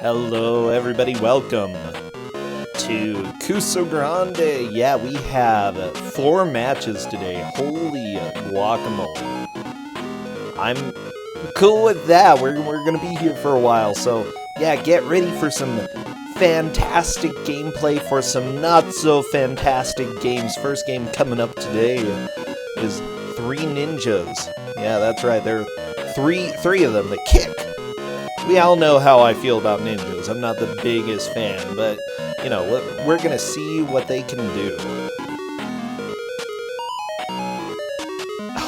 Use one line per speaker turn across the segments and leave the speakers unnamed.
Hello everybody, welcome to Kusogrand3. Yeah, we have 4 matches today. Holy guacamole. I'm cool with that. We're gonna be here for a while, so yeah, get ready for some fantastic gameplay for some not so fantastic games. First game coming up today is 3 ninjas. Yeah, that's right, there are three of them that kick. We all know how I feel about ninjas. I'm not the biggest fan, but, you know, we're gonna see what they can do.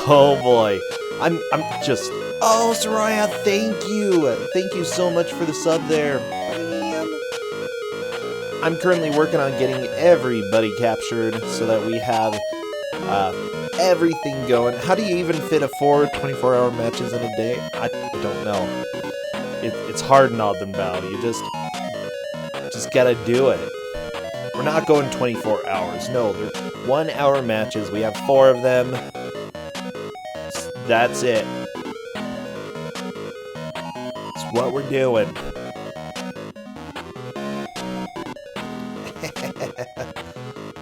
Oh boy. I'm just... Oh, Soraya, thank you! Thank you so much for the sub there. Man. I'm currently working on getting everybody captured so that we have everything going. How do you even fit a 4 24-hour matches in a day? I don't know. It's hard not them bow. You just gotta do it. We're not going 24 hours. No, they're 1-hour matches. We have 4 of them. That's it. It's what we're doing.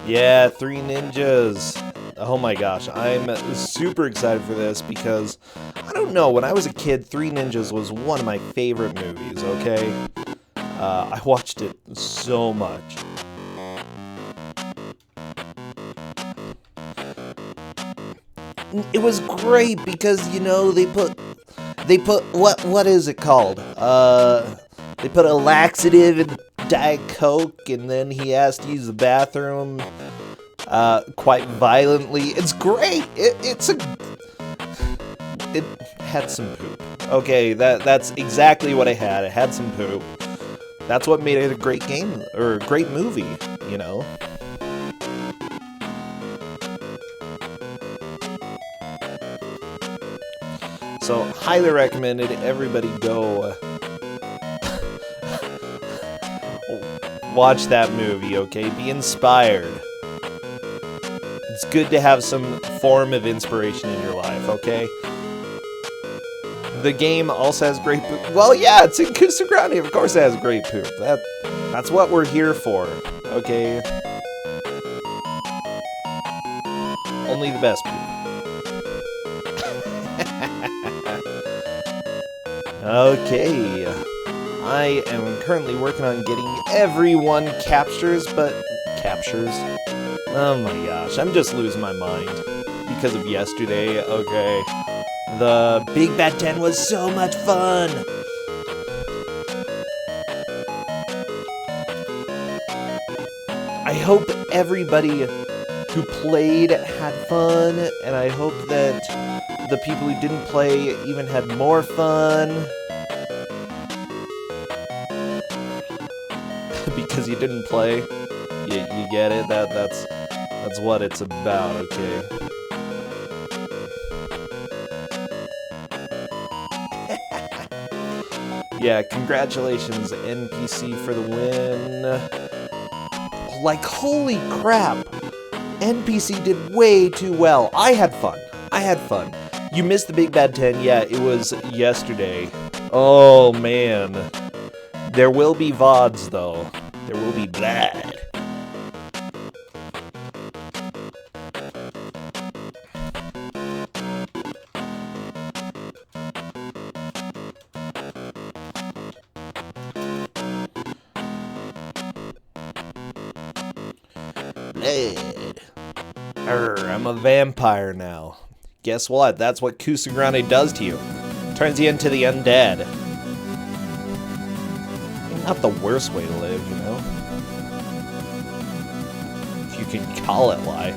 Yeah, 3 ninjas. Oh my gosh, I'm super excited for this because, I don't know, when I was a kid, 3 Ninjas was one of my favorite movies, okay? I watched it so much. It was great because, you know, they put what is it called? They put a laxative in Diet Coke, and then he has to use the bathroom quite violently. It's great. It had some poop. Okay, that's exactly what I had. It had some poop. That's what made it a great game, or a great movie, you know? So, highly recommended. Everybody go watch that movie, okay? Be inspired. It's good to have some form of inspiration in your life, okay? The game also has great poop. Well, yeah, it's in Kusogrand3. Of course it has great poop. That's what we're here for, okay? Only the best poop. Okay. I am currently working on getting everyone captures. Oh my gosh, I'm just losing my mind because of yesterday, okay. The Big Bad 10 was so much fun! I hope everybody who played had fun, and I hope that the people who didn't play even had more fun. Because you didn't play, you get it? That's what it's about, okay? Yeah, congratulations, NPC, for the win. Like, holy crap! NPC did way too well. I had fun. You missed the Big Bad 10. Yeah, it was yesterday. Oh, man. There will be VODs, though. There will be blood. Blood. I'm a vampire now. Guess what? That's what Kusogrand3 does to you. Turns you into the undead. Not the worst way to live, you know? If you can call it life.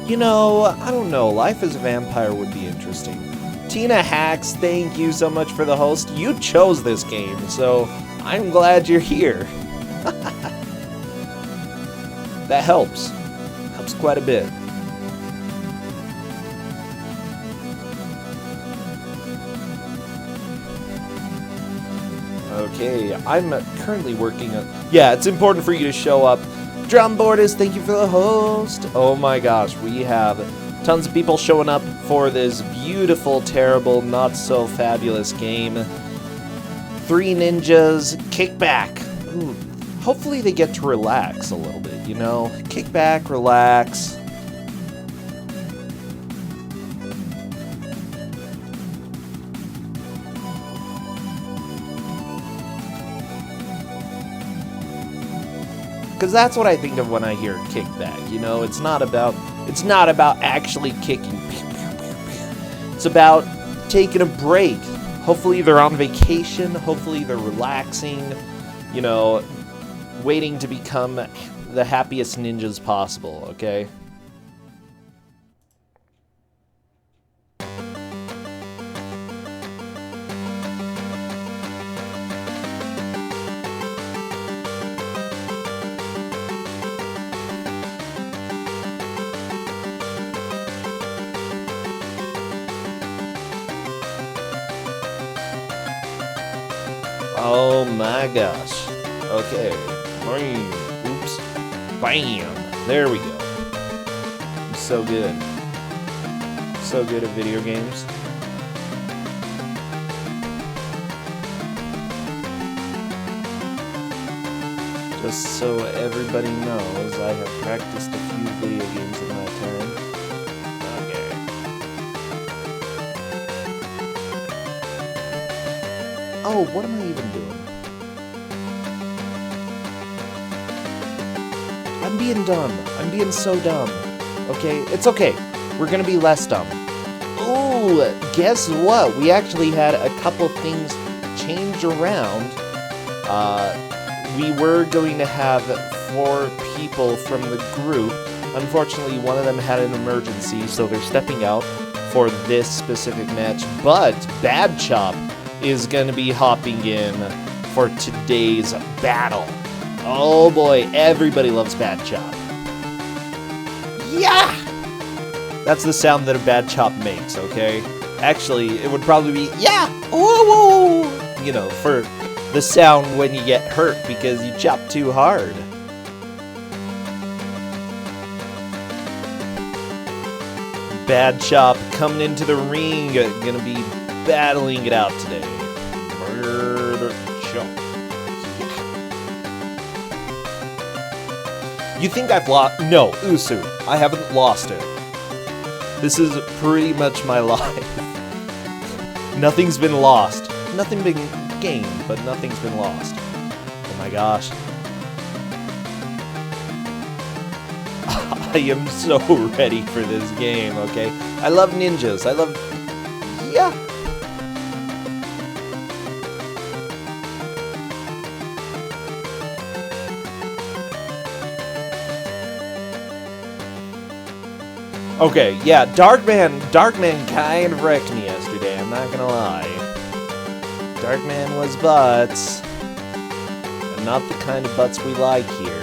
You know, I don't know. Life as a vampire would be interesting. Tina Hacks, thank you so much for the host. You chose this game, so I'm glad you're here. That helps. Helps quite a bit. Okay, I'm currently working on... Yeah, it's important for you to show up. Drumboardist, thank you for the host. Oh my gosh, we have tons of people showing up for this beautiful, terrible, not so fabulous game. 3 ninjas, kick back. Ooh, hopefully they get to relax a little bit, you know? Kick back, relax. Because that's what I think of when I hear kickback, you know? It's not about actually kicking. It's about taking a break. Hopefully they're on vacation, hopefully they're relaxing, you know, waiting to become the happiest ninjas possible, okay? Oh my gosh. Okay. Oops. Bam. There we go. I'm so good. So good at video games. Just so everybody knows, I have practiced a few video games in my time. Okay. Oh, what am I even doing? I'm being dumb. I'm being so dumb. Okay? It's okay. We're gonna be less dumb. Oh, guess what? We actually had a couple things change around. We were going to have 4 people from the group. Unfortunately, one of them had an emergency, so they're stepping out for this specific match. But Bad Chop is going to be hopping in for today's battle. Oh boy, everybody loves Bad Chop. Yeah! That's the sound that a Bad Chop makes, okay? Actually, it would probably be, yeah! Woo! You know, for the sound when you get hurt because you chop too hard. Bad Chop coming into the ring, gonna be battling it out today. Murder Chop. You think I've lost? No, Usu, I haven't lost it. This is pretty much my life. Nothing's been lost. Nothing been gained, but nothing's been lost. Oh my gosh. I am so ready for this game, okay? I love ninjas. I love... Yeah. Okay, yeah, Darkman kind of wrecked me yesterday, I'm not gonna lie. Darkman was butts, and not the kind of butts we like here.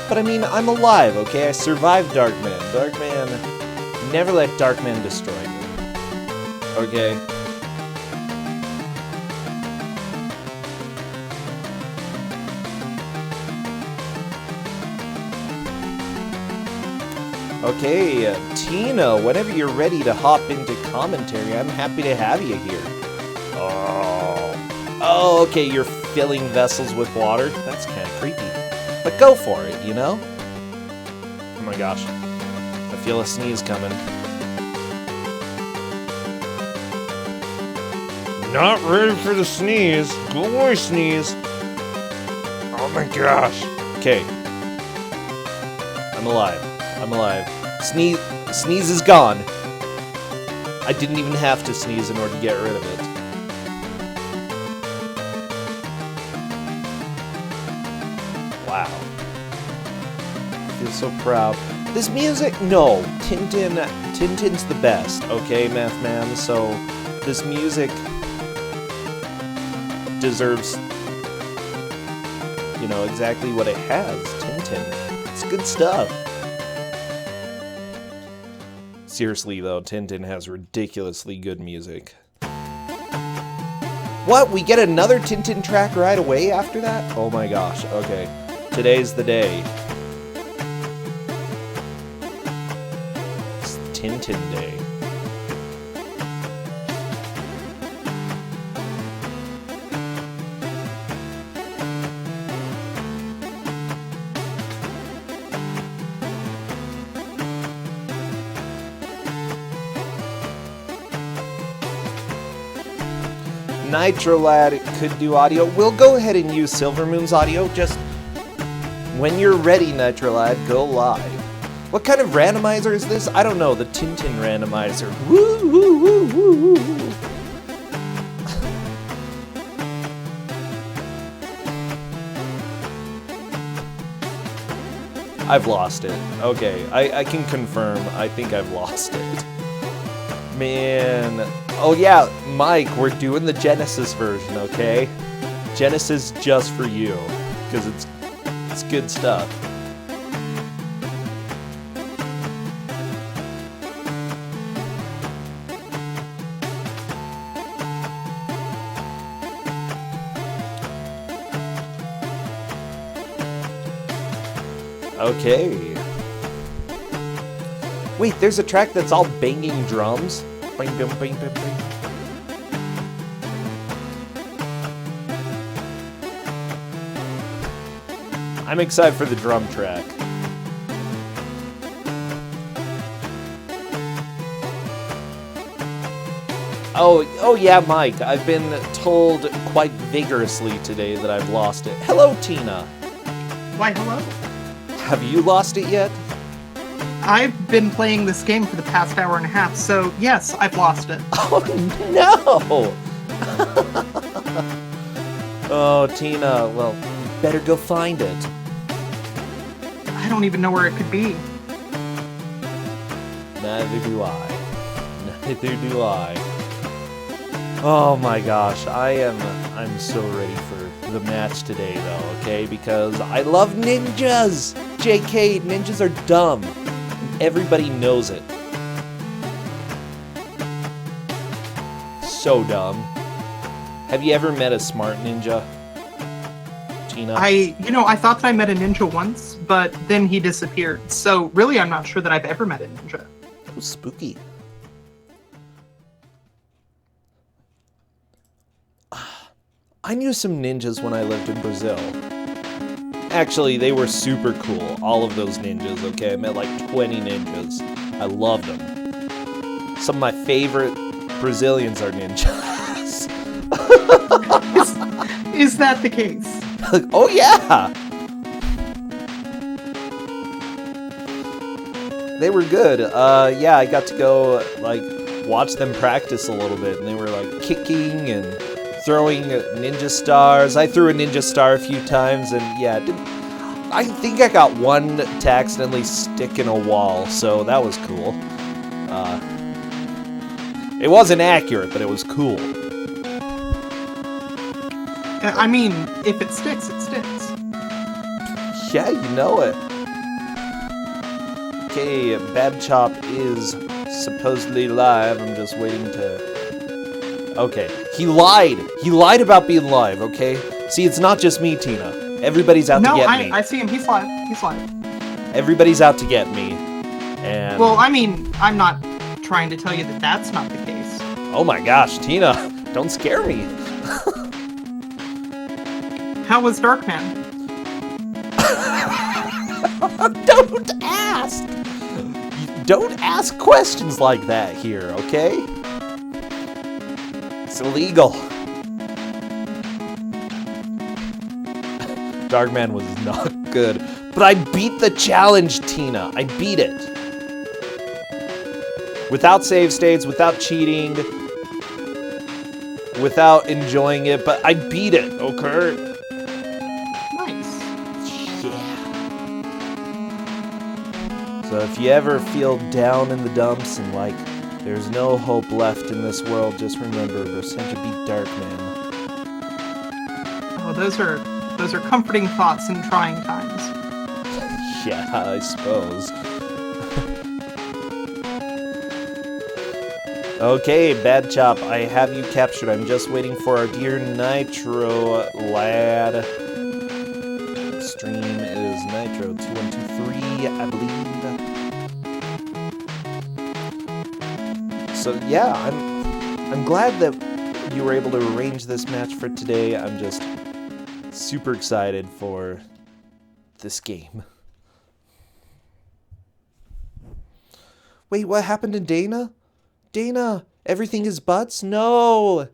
But I mean, I'm alive, okay? I survived Darkman. Darkman, never let Darkman destroy you. Okay? Okay, Tina, whenever you're ready to hop into commentary, I'm happy to have you here. Oh, okay, you're filling vessels with water? That's kind of creepy. But go for it, you know? Oh my gosh. I feel a sneeze coming. Not ready for the sneeze. Go away, sneeze. Oh my gosh. Okay. I'm alive. I'm alive. Sneeze is gone. I didn't even have to sneeze in order to get rid of it. Wow. I feel so proud. This music, no. Tintin's the best, okay, Math Man? So this music deserves, you know, exactly what it has. Tintin. It's good stuff. Seriously, though, Tintin has ridiculously good music. What? We get another Tintin track right away after that? Oh my gosh, okay. Today's the day. It's Tintin Day. Nitrolad could do audio. We'll go ahead and use Silvermoon's audio. Just when you're ready, Nitrolad, go live. What kind of randomizer is this? I don't know. The Tintin randomizer. Woo, woo, woo, woo, woo. I've lost it. Okay, I can confirm. I think I've lost it. Man. Oh yeah, Mike, we're doing the Genesis version, okay? Genesis just for you, because it's good stuff. Okay. Wait, there's a track that's all banging drums? Bing, bing, bing, bing, bing. I'm excited for the drum track. Oh yeah, Mike. I've been told quite vigorously today that I've lost it. Hello, Tina.
Why, hello.
Have you lost it yet?
I've been playing this game for the past hour and a half, so yes, I've lost it.
Oh no! Oh, Tina, well, you better go find it.
I don't even know where it could be.
Neither do I. Neither do I. Oh my gosh, I'm so ready for the match today though, okay? Because I love ninjas! JK, ninjas are dumb. Everybody knows it. So dumb. Have you ever met a smart ninja? Tina?
I thought that I met a ninja once, but then he disappeared. So really, I'm not sure that I've ever met a ninja.
Oh, spooky. I knew some ninjas when I lived in Brazil. Actually, they were super cool, all of those ninjas, okay? I met like 20 ninjas. I loved them. Some of my favorite Brazilians are ninjas.
Is that the case?
Oh, yeah! They were good. Yeah, I got to go, like, watch them practice a little bit, and they were, like, kicking and throwing ninja stars. I threw a ninja star a few times, and yeah, I think I got one to accidentally stick in a wall, so that was cool. It wasn't accurate, but it was cool.
I mean, if it sticks, it sticks.
Yeah, you know it. Okay, Bad Chop is supposedly live. I'm just waiting to... Okay, he lied. He lied about being live, okay? See, it's not just me, Tina. Everybody's out to get me.
No, I see him. He's live. He's live.
Everybody's out to get me. And...
Well, I mean, I'm not trying to tell you that that's not the case.
Oh my gosh, Tina, don't scare me.
How was Darkman?
Don't ask! Don't ask questions like that here, okay? It's illegal. Darkman was not good. But I beat the challenge, Tina. I beat it. Without save states, without cheating, without enjoying it, but I beat it, okay?
Nice.
Yeah. So if you ever feel down in the dumps and like there's no hope left in this world, just remember, Brossentia beat Darkman.
Oh, those are comforting thoughts in trying times.
Yeah, I suppose. Okay, Bad Chop, I have you captured. I'm just waiting for our dear Nitro lad. Stream is Nitro2123, I believe. So yeah, I'm glad that you were able to arrange this match for today. I'm just super excited for this game. Wait, what happened to Dana? Dana, everything is butts? No!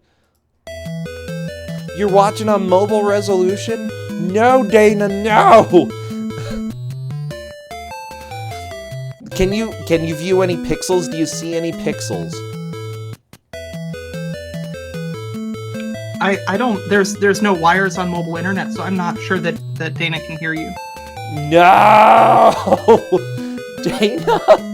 You're watching on mobile resolution? No, Dana, no! Can you view any pixels? Do you see any pixels?
I don't. There's no wires on mobile internet, so I'm not sure that Dana can hear you.
No! Dana?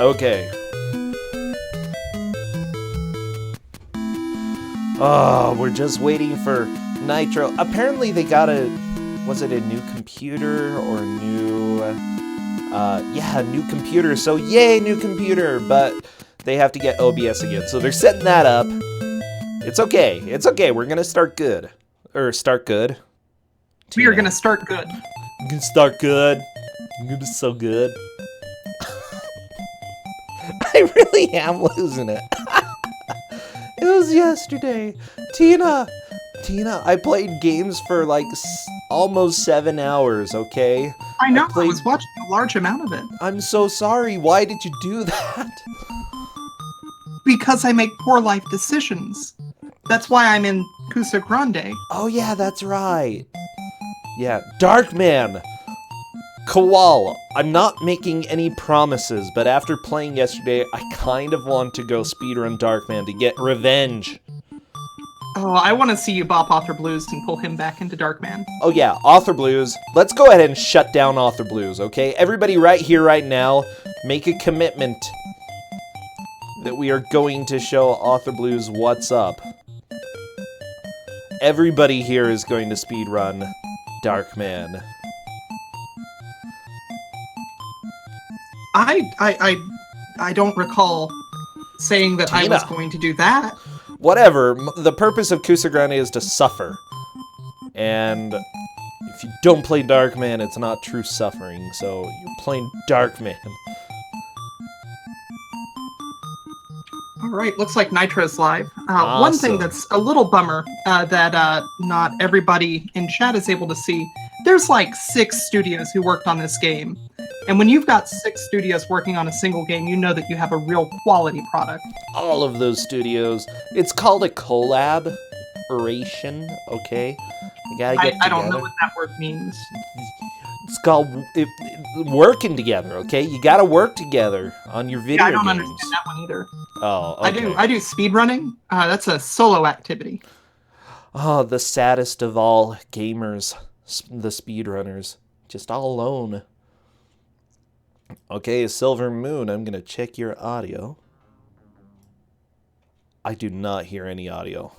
Okay. Oh, we're just waiting for Nitro. Apparently they got a... Was it a new computer or a new... yeah, a new computer. So yay, new computer. But they have to get OBS again. So they're setting that up. It's okay. It's okay. We're gonna start good. Or start good.
We are gonna start good.
I'm gonna start good. I'm gonna be so good. I really am losing it. It was yesterday. Tina, I played games for like almost 7 hours, okay?
I know, I was watching a large amount of it.
I'm so sorry. Why did you do that?
Because I make poor life decisions. That's why I'm in Kusogrand3.
Oh yeah, that's right. Yeah, Darkman. Kowal, I'm not making any promises, but after playing yesterday, I kind of want to go speedrun Darkman to get revenge.
Oh, I want to see you bop Author Blues and pull him back into Darkman.
Oh yeah, Author Blues. Let's go ahead and shut down Author Blues, okay? Everybody right here, right now, make a commitment that we are going to show Author Blues what's up. Everybody here is going to speedrun Darkman.
I don't recall saying that
Tina.
I was going to do that.
Whatever. The purpose of Kusogrand3 is to suffer. And if you don't play Darkman, it's not true suffering. So you're playing Darkman.
All right, looks like Nitro's live.
Awesome.
One thing that's a little bummer that not everybody in chat is able to see, there's like 6 studios who worked on this game. And when you've got 6 studios working on a single game, you know that you have a real quality product.
All of those studios. It's called a collaboration, okay? You gotta get together.
I don't know what that word means.
It's called working together, okay? You gotta work together on your video games.
I don't understand that one either.
Oh, okay.
I do speedrunning. That's a solo activity.
Oh, the saddest of all gamers, the speedrunners. Just all alone. Okay, Silver Moon, I'm gonna check your audio. I do not hear any audio.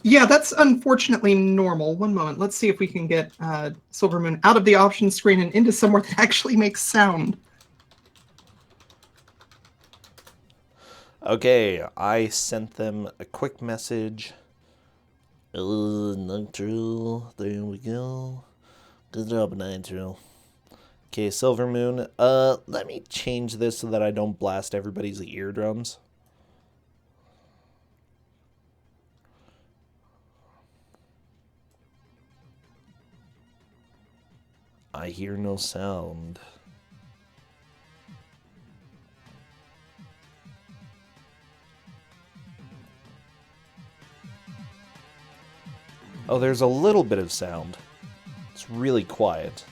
Yeah, that's unfortunately normal. One moment. Let's see if we can get Silver Moon out of the options screen and into somewhere that actually makes sound.
Okay, I sent them a quick message. Nitro, there we go. Good job, Nitro. Okay, Silver Moon. Let me change this so that I don't blast everybody's eardrums. I hear no sound. Oh, there's a little bit of sound. It's really quiet.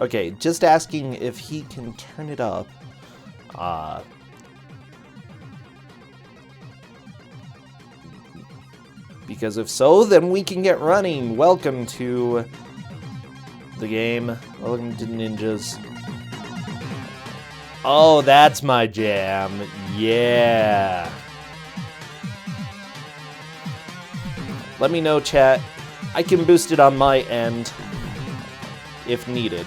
Okay, just asking if he can turn it up. Because if so, then we can get running. Welcome to the game. Welcome to Ninjas. Oh, that's my jam. Yeah. Let me know, chat. I can boost it on my end if needed.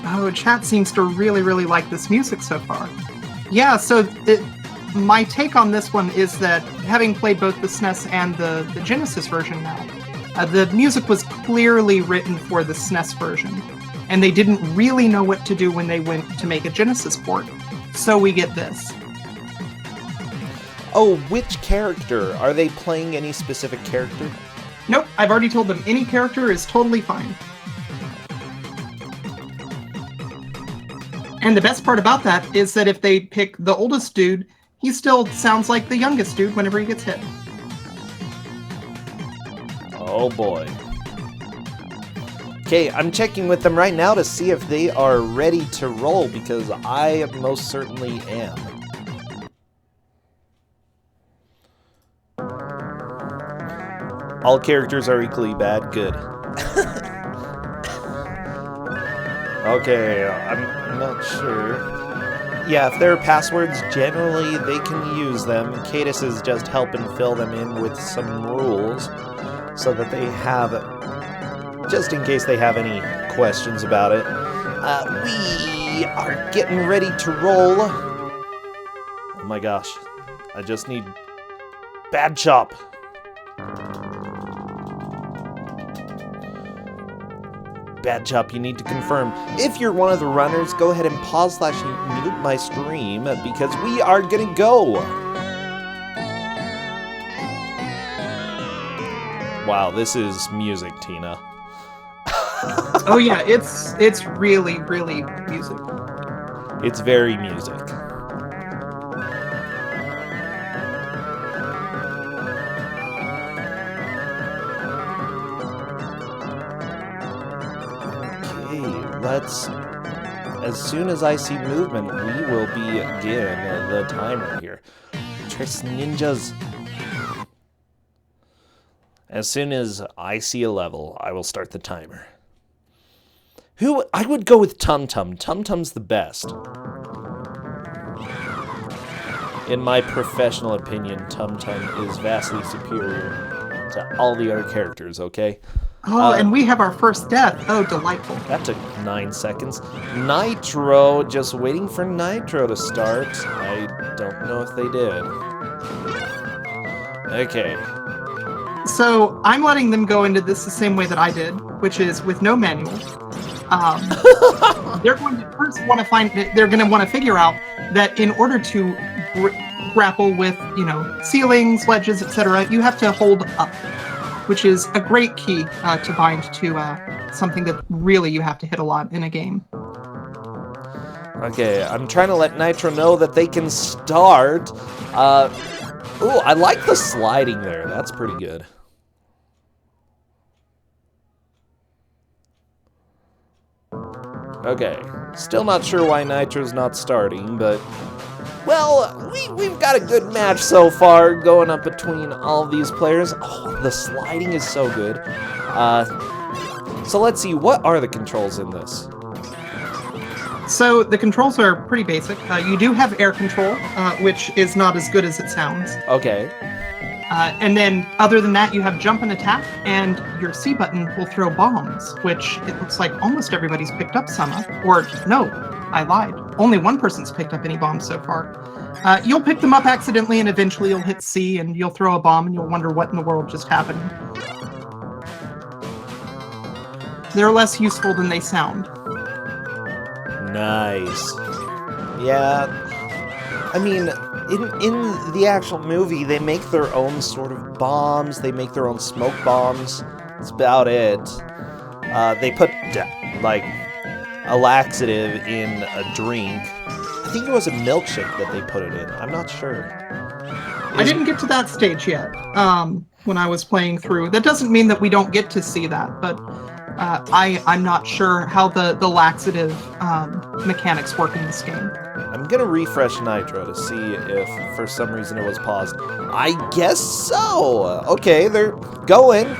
Oh, chat seems to really, really like this music so far. Yeah, so my take on this one is that, having played both the SNES and the Genesis version now, the music was clearly written for the SNES version, and they didn't really know what to do when they went to make a Genesis port. So we get this.
Oh, which character? Are they playing any specific character?
Nope, I've already told them any character is totally fine. And the best part about that is that if they pick the oldest dude, he still sounds like the youngest dude whenever he gets hit.
Oh boy. Okay, I'm checking with them right now to see if they are ready to roll, because I most certainly am. All characters are equally bad. Good. Okay, I'm not sure. Yeah, if there are passwords, generally they can use them. Cadus is just helping fill them in with some rules so that they have, just in case they have any questions about it. We are getting ready to roll. Oh my gosh, I just need Bad Chop. Bad Chop, you need to confirm. If you're one of the runners, go ahead and pause/mute my stream, because we are gonna go. Wow, this is music, Tina.
Oh yeah, it's really, really music.
It's very music. Let's, as soon as I see movement, we will begin the timer here. Trace Ninjas. As soon as I see a level, I will start the timer. I would go with Tum Tum. Tum Tum's the best. In my professional opinion, Tum Tum is vastly superior to all the other characters, okay?
Oh, and we have our first death. Oh, delightful.
That took 9 seconds. Nitro, just waiting for Nitro to start. I don't know if they did. Okay.
So I'm letting them go into this the same way that I did, which is with no manual. They're going to first want to they're going to want to figure out that in order to grapple with, ceilings, ledges, etc., you have to hold up, which is a great key to bind to something that really you have to hit a lot in a game.
Okay, I'm trying to let Nitro know that they can start. Ooh, I like the sliding there. That's pretty good. Okay, still not sure why Nitro's not starting, but... Well, we've got a good match so far going up between all these players. Oh, the sliding is so good. So let's see, what are the controls in this?
So the controls are pretty basic. You do have air control, which is not as good as it sounds.
Okay.
And then, other than that, you have jump and attack, and your C button will throw bombs, which it looks like almost everybody's picked up some of. Or, no, I lied. Only one person's picked up any bombs so far. You'll pick them up accidentally, and eventually you'll hit C, and you'll throw a bomb, and you'll wonder what in the world just happened. They're less useful than they sound.
Nice. Yeah. I mean, in the actual movie, they make their own sort of bombs. They make their own smoke bombs. That's about it. They put, like, a laxative in a drink. I think it was a milkshake that they put it in. I'm not sure.
I didn't get to that stage yet when I was playing through. That doesn't mean that we don't get to see that, but I'm not sure how the laxative mechanics work in this game.
I'm gonna refresh Nitro to see if for some reason it was paused. I guess so! Okay, they're going.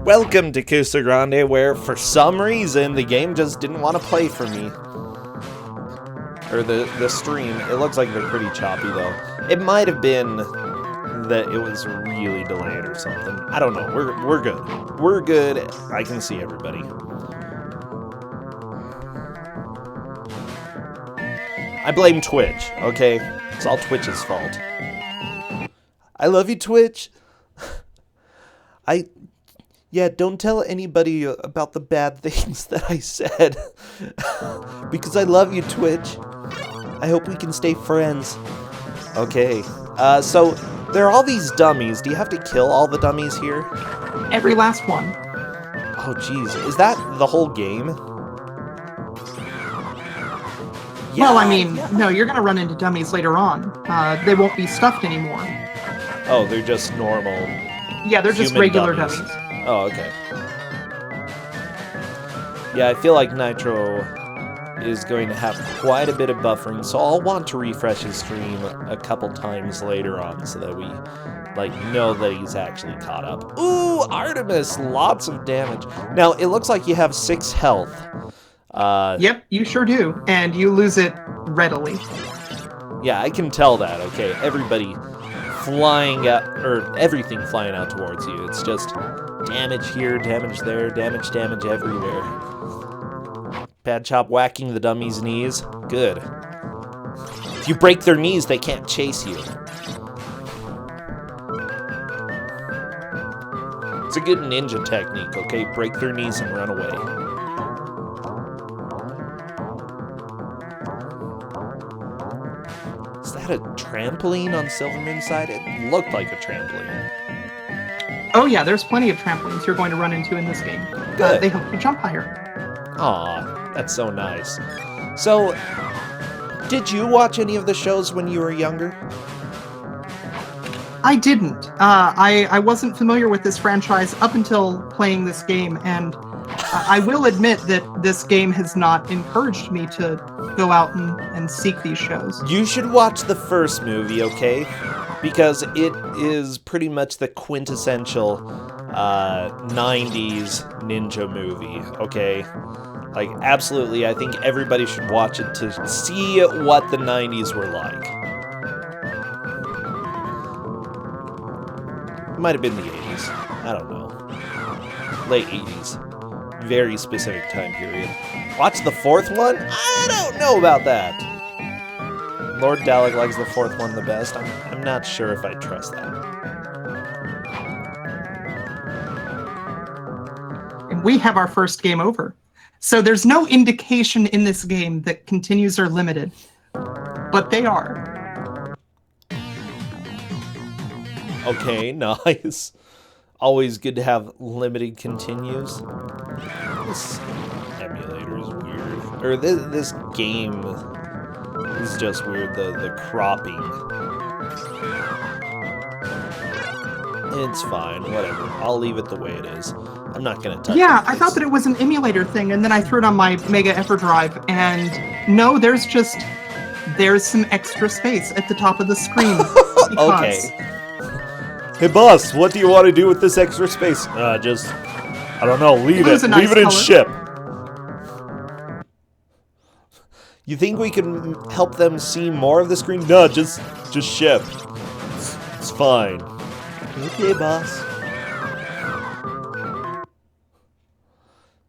Welcome to Kusogrand, where for some reason the game just didn't want to play for me. Or the stream. It looks like they're pretty choppy though. It might have been that it was really delayed or something. I don't know. We're good. We're good. I can see everybody. I blame Twitch, okay? It's all Twitch's fault. I love you, Twitch. Yeah, don't tell anybody about the bad things that I said. Because I love you, Twitch. I hope we can stay friends. Okay, so there are all these dummies. Do you have to kill all the dummies here?
Every last one.
Oh, jeez. Is that the whole game? Yeah,
well, I mean, no, you're going to run into dummies later on. They won't be stuffed anymore.
Oh, they're just normal.
Yeah, they're just regular dummies.
Oh, okay. Yeah, I feel like Nitro is going to have quite a bit of buffering, so I'll want to refresh his stream a couple times later on so that we, like, know that he's actually caught up. Ooh, Artemis! Lots of damage. Now, it looks like you have 6 health.
Yep, you sure do, and you lose it readily.
Yeah, I can tell that, okay? Everybody flying out, or everything flying out towards you. It's just damage here, damage there, damage everywhere. Bad Chop whacking the dummy's knees. Good. If you break their knees, they can't chase you. It's a good ninja technique, okay? Break their knees and run away. Is that a trampoline on Silvermoon's side? It looked like a trampoline.
Oh yeah, there's plenty of trampolines you're going to run into in this game.
Good.
They help you jump higher.
Aw, that's so nice. So, did you watch any of the shows when you were younger?
I didn't. I wasn't familiar with this franchise up until playing this game, and I will admit that this game has not encouraged me to go out and seek these shows.
You should watch the first movie, okay? Because it is pretty much the quintessential 90s ninja movie, okay? Like, absolutely, I think everybody should watch it to see what the 90s were like. It might have been the 80s. I don't know. Late 80s. Very specific time period. Watch the 4th one? I don't know about that. Lord Dalek likes the 4th one the best. I'm not sure if I trust that.
And we have our first game over. So there's no indication in this game that continues are limited, but they are.
Okay, nice. Always good to have limited continues. This emulator is weird. Or this game is just weird, the cropping. It's fine, whatever. I'll leave it the way it is. I'm not gonna touch it.
Yeah, I thought that it was an emulator thing, and then I threw it on my Mega EverDrive, and no, there's some extra space at the top of the screen.
Okay. Hey boss, what do you want to do with this extra space? I don't know, leave it.
Nice
Leave it in
color.
ship. You think we can help them see more of the screen? No, just ship. It's fine. Okay, boss.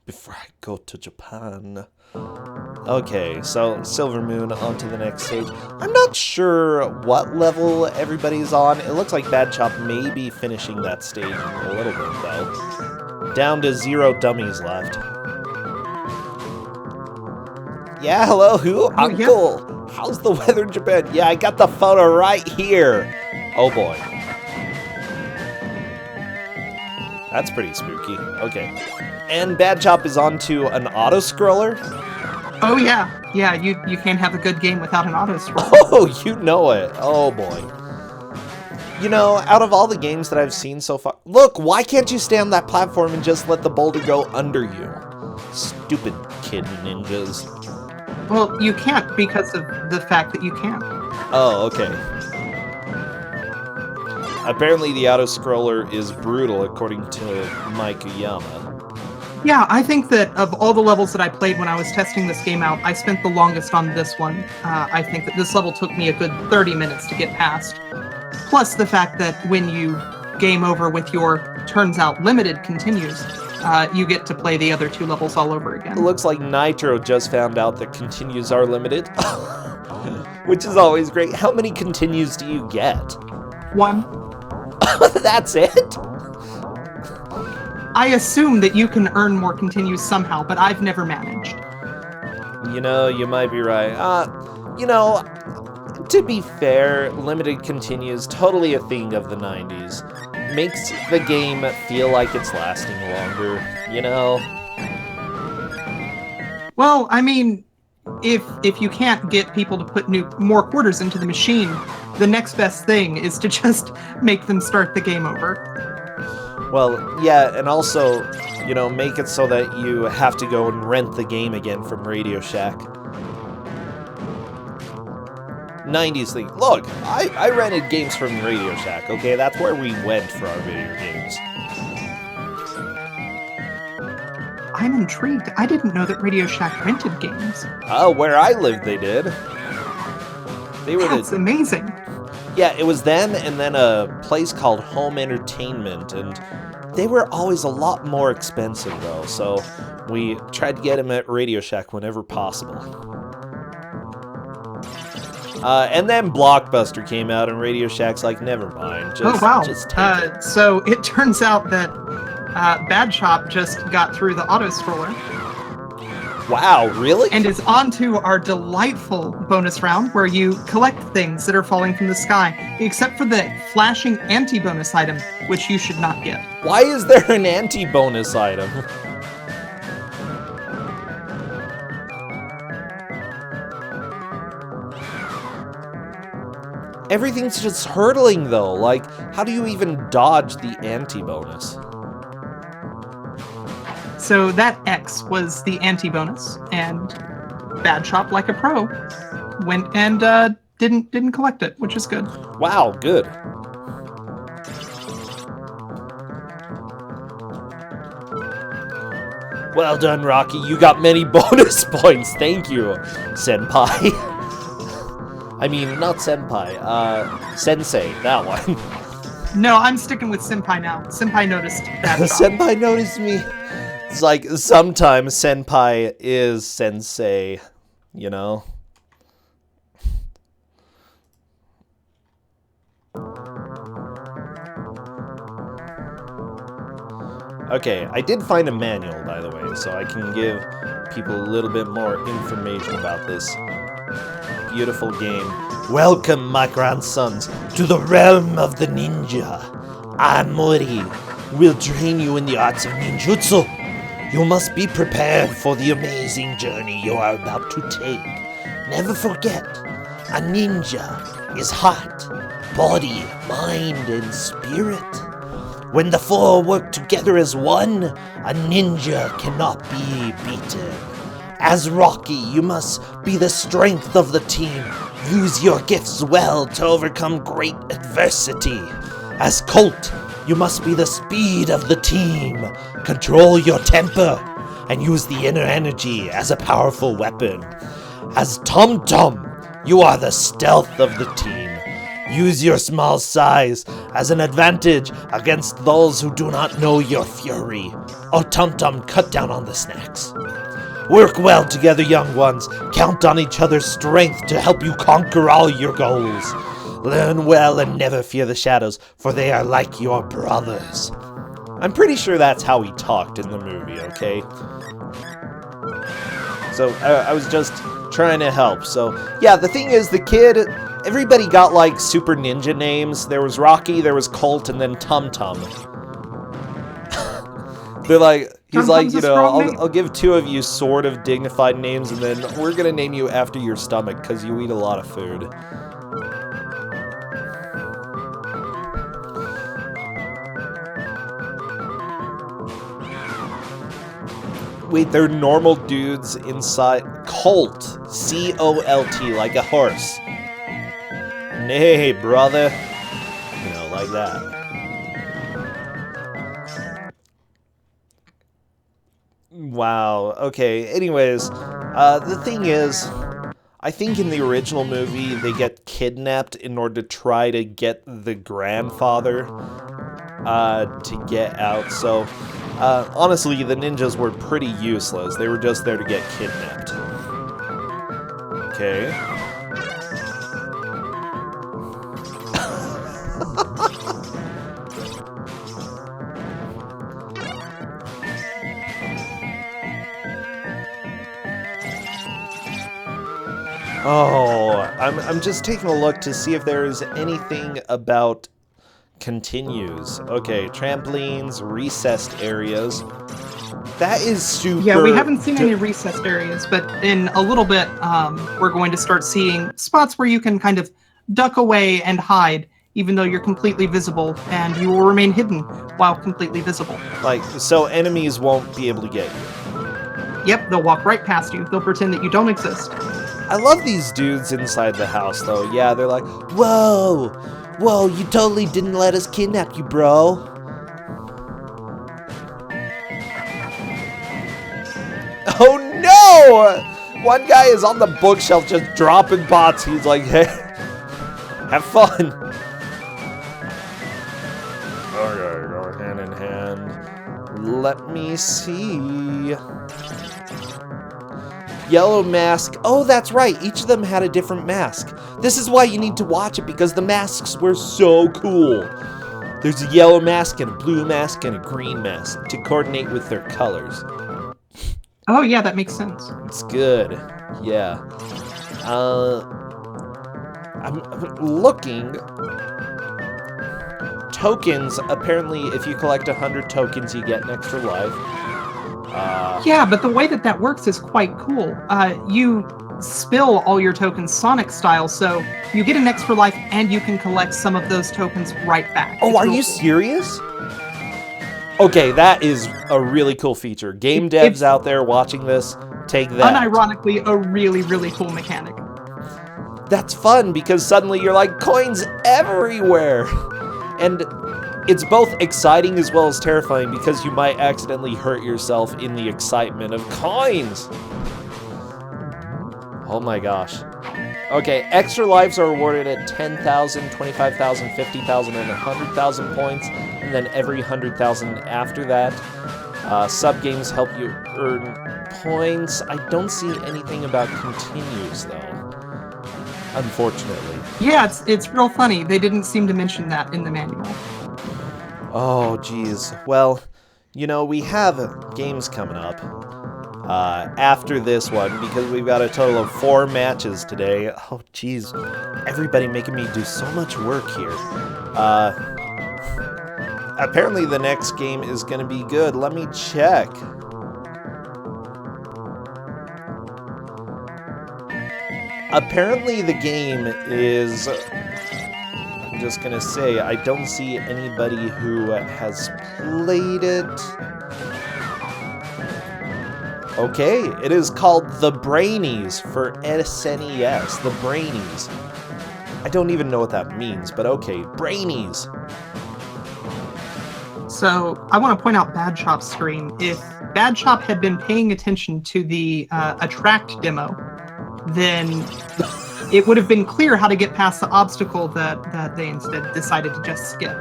Before I go to Japan. Okay, so Silver Moon on to the next stage. I'm not sure what level everybody's on. It looks like Bad Chop may be finishing that stage in a little bit, though. Down to 0 dummies left. Yeah, hello, who?
Oh, yeah.
Uncle. How's the weather in Japan? Yeah, I got the photo right here. Oh, boy. That's pretty spooky. Okay. And Bad Chop is onto an Autoscroller?
Oh, yeah. Yeah, you can't have a good game without an Autoscroller.
Oh, you know it. Oh, boy. You know, out of all the games that I've seen so far... Look, why can't you stay on that platform and just let the boulder go under you? Stupid kid ninjas.
Well, you can't because of the fact that you can't.
Oh, okay. Apparently the Autoscroller is brutal, according to Mike Uyama.
Yeah, I think that of all the levels that I played when I was testing this game out, I spent the longest on this one. I think that this level took me a good 30 minutes to get past. Plus the fact that when you game over with your turns out limited continues, you get to play the other 2 levels all over again.
It looks like Nitro just found out that continues are limited, which is always great. How many continues do you get?
1.
That's it?
I assume that you can earn more continues somehow, but I've never managed.
You know, you might be right. You know, to be fair, limited continues, totally a thing of the 90s. Makes the game feel like it's lasting longer, you know?
Well, I mean, if you can't get people to put more quarters into the machine, the next best thing is to just make them start the game over.
Well, yeah, and also, you know, make it so that you have to go and rent the game again from Radio Shack. 90s thing. Look, I rented games from Radio Shack, okay? That's where we went for our video games.
I'm intrigued. I didn't know that Radio Shack rented games.
Oh, where I lived, they did. They were
That's amazing.
Yeah, it was them and then a place called Home Entertainment, and they were always a lot more expensive, though, so we tried to get them at Radio Shack whenever possible. And then Blockbuster came out, and Radio Shack's like, never mind, just take it.
So it turns out that Bad Chop just got through the Autoscroller.
Wow, really?
And is on to our delightful bonus round where you collect things that are falling from the sky, except for the flashing anti-bonus item, which you should not get.
Why is there an anti-bonus item? Everything's just hurtling, though. Like, how do you even dodge the anti-bonus?
So that X was the anti-bonus, and Bad Chop, like a pro, went and didn't collect it, which is good.
Wow, good. Well done, Rocky. You got many bonus points. Thank you, Senpai. I mean, not Senpai. Sensei, that one.
No, I'm sticking with Senpai now. Senpai noticed Bad Chop.
Senpai noticed me. It's like, sometimes Senpai is Sensei, you know? Okay, I did find a manual, by the way, so I can give people a little bit more information about this beautiful game. Welcome, my grandsons, to the realm of the ninja. I, Mori, will train you in the arts of ninjutsu. You must be prepared for the amazing journey you are about to take. Never forget, a ninja is heart, body, mind, and spirit. When the four work together as one, a ninja cannot be beaten. As Rocky, you must be the strength of the team. Use your gifts well to overcome great adversity. As Colt, you must be the speed of the team. Control your temper and use the inner energy as a powerful weapon. As Tum Tum, you are the stealth of the team. Use your small size as an advantage against those who do not know your fury. Oh, Tum Tum, cut down on the snacks. Work well together, young ones. Count on each other's strength to help you conquer all your goals. Learn well and never fear the shadows, for they are like your brothers. I'm pretty sure that's how he talked in the movie, okay? So, I was just trying to help. So, yeah, the thing is, the kid, everybody got, like, super ninja names. There was Rocky, there was Colt, and then Tum Tum. They're like, he's like, you know, I'll give 2 of you sort of dignified names, and then we're gonna name you after your stomach, because you eat a lot of food. Wait, they're normal dudes inside. Colt. C-O-L-T, like a horse. Nay, brother. You know, like that. Wow, okay. Anyways, the thing is, I think in the original movie, they get kidnapped in order to try to get the grandfather to get out, so... honestly, the ninjas were pretty useless. They were just there to get kidnapped. Okay. Oh, I'm just taking a look to see if there is anything about continues. Okay, trampolines, recessed areas. That is super...
Yeah, we haven't seen any recessed areas, but in a little bit, we're going to start seeing spots where you can kind of duck away and hide, even though you're completely visible, and you will remain hidden while completely visible.
Like, so enemies won't be able to get you.
Yep, they'll walk right past you. They'll pretend that you don't exist.
I love these dudes inside the house, though. Yeah, they're like, whoa! Whoa, you totally didn't let us kidnap you, bro. Oh no! One guy is on the bookshelf just dropping bots. He's like, hey, have fun. Okay, go hand in hand. Let me see. Yellow mask. Oh, that's right. Each of them had a different mask. This is why you need to watch it, because the masks were so cool. There's a yellow mask and a blue mask and a green mask to coordinate with their colors.
Oh, yeah, that makes sense.
It's good. Yeah. I'm looking. Tokens. Apparently, if you collect 100 tokens, you get an extra life.
Yeah, but the way that works is quite cool. You spill all your tokens Sonic style, so you get an extra life and you can collect some of those tokens right back.
Oh, are you serious? Okay, that is a really cool feature. Game devs out there watching this, take that.
Unironically, a really, really cool mechanic.
That's fun, because suddenly you're like, coins everywhere! And it's both exciting as well as terrifying, because you might accidentally hurt yourself in the excitement of coins! Oh my gosh. Okay, extra lives are awarded at 10,000, 25,000, 50,000, and 100,000 points, and then every 100,000 after that. Sub-games help you earn points. I don't see anything about continues, though. Unfortunately.
Yeah, it's real funny. They didn't seem to mention that in the manual.
Oh, geez. Well, you know, we have games coming up after this one, because we've got a total of 4 matches today. Oh, geez. Everybody making me do so much work here. Apparently the next game is going to be good. Let me check. Apparently the game is... I'm just gonna say, I don't see anybody who has played it. Okay, it is called The Brainies for SNES. The Brainies. I don't even know what that means, but okay, Brainies.
So, I want to point out Bad Shop's screen. If Bad Shop had been paying attention to the Attract demo, then it would have been clear how to get past the obstacle that they instead decided to just skip.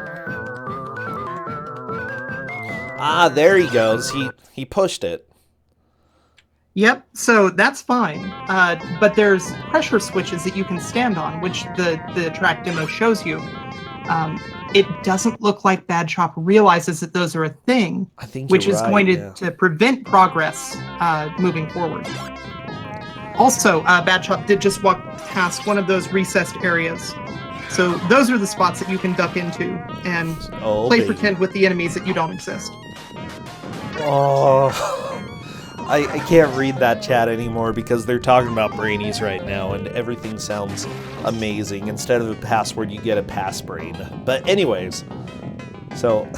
Ah, there he goes. He pushed it.
Yep, so that's fine. But there's pressure switches that you can stand on, which the track demo shows you. It doesn't look like Bad Shop realizes that those are a thing,
I think
which
you're
is
right,
going
yeah.
to prevent progress moving forward. Also, Bad Shot did just walk past one of those recessed areas. So those are the spots that you can duck into and play pretend with the enemies that you don't exist.
Oh, I can't read that chat anymore because they're talking about brainies right now and everything sounds amazing. Instead of a password, you get a pass brain. But anyways, so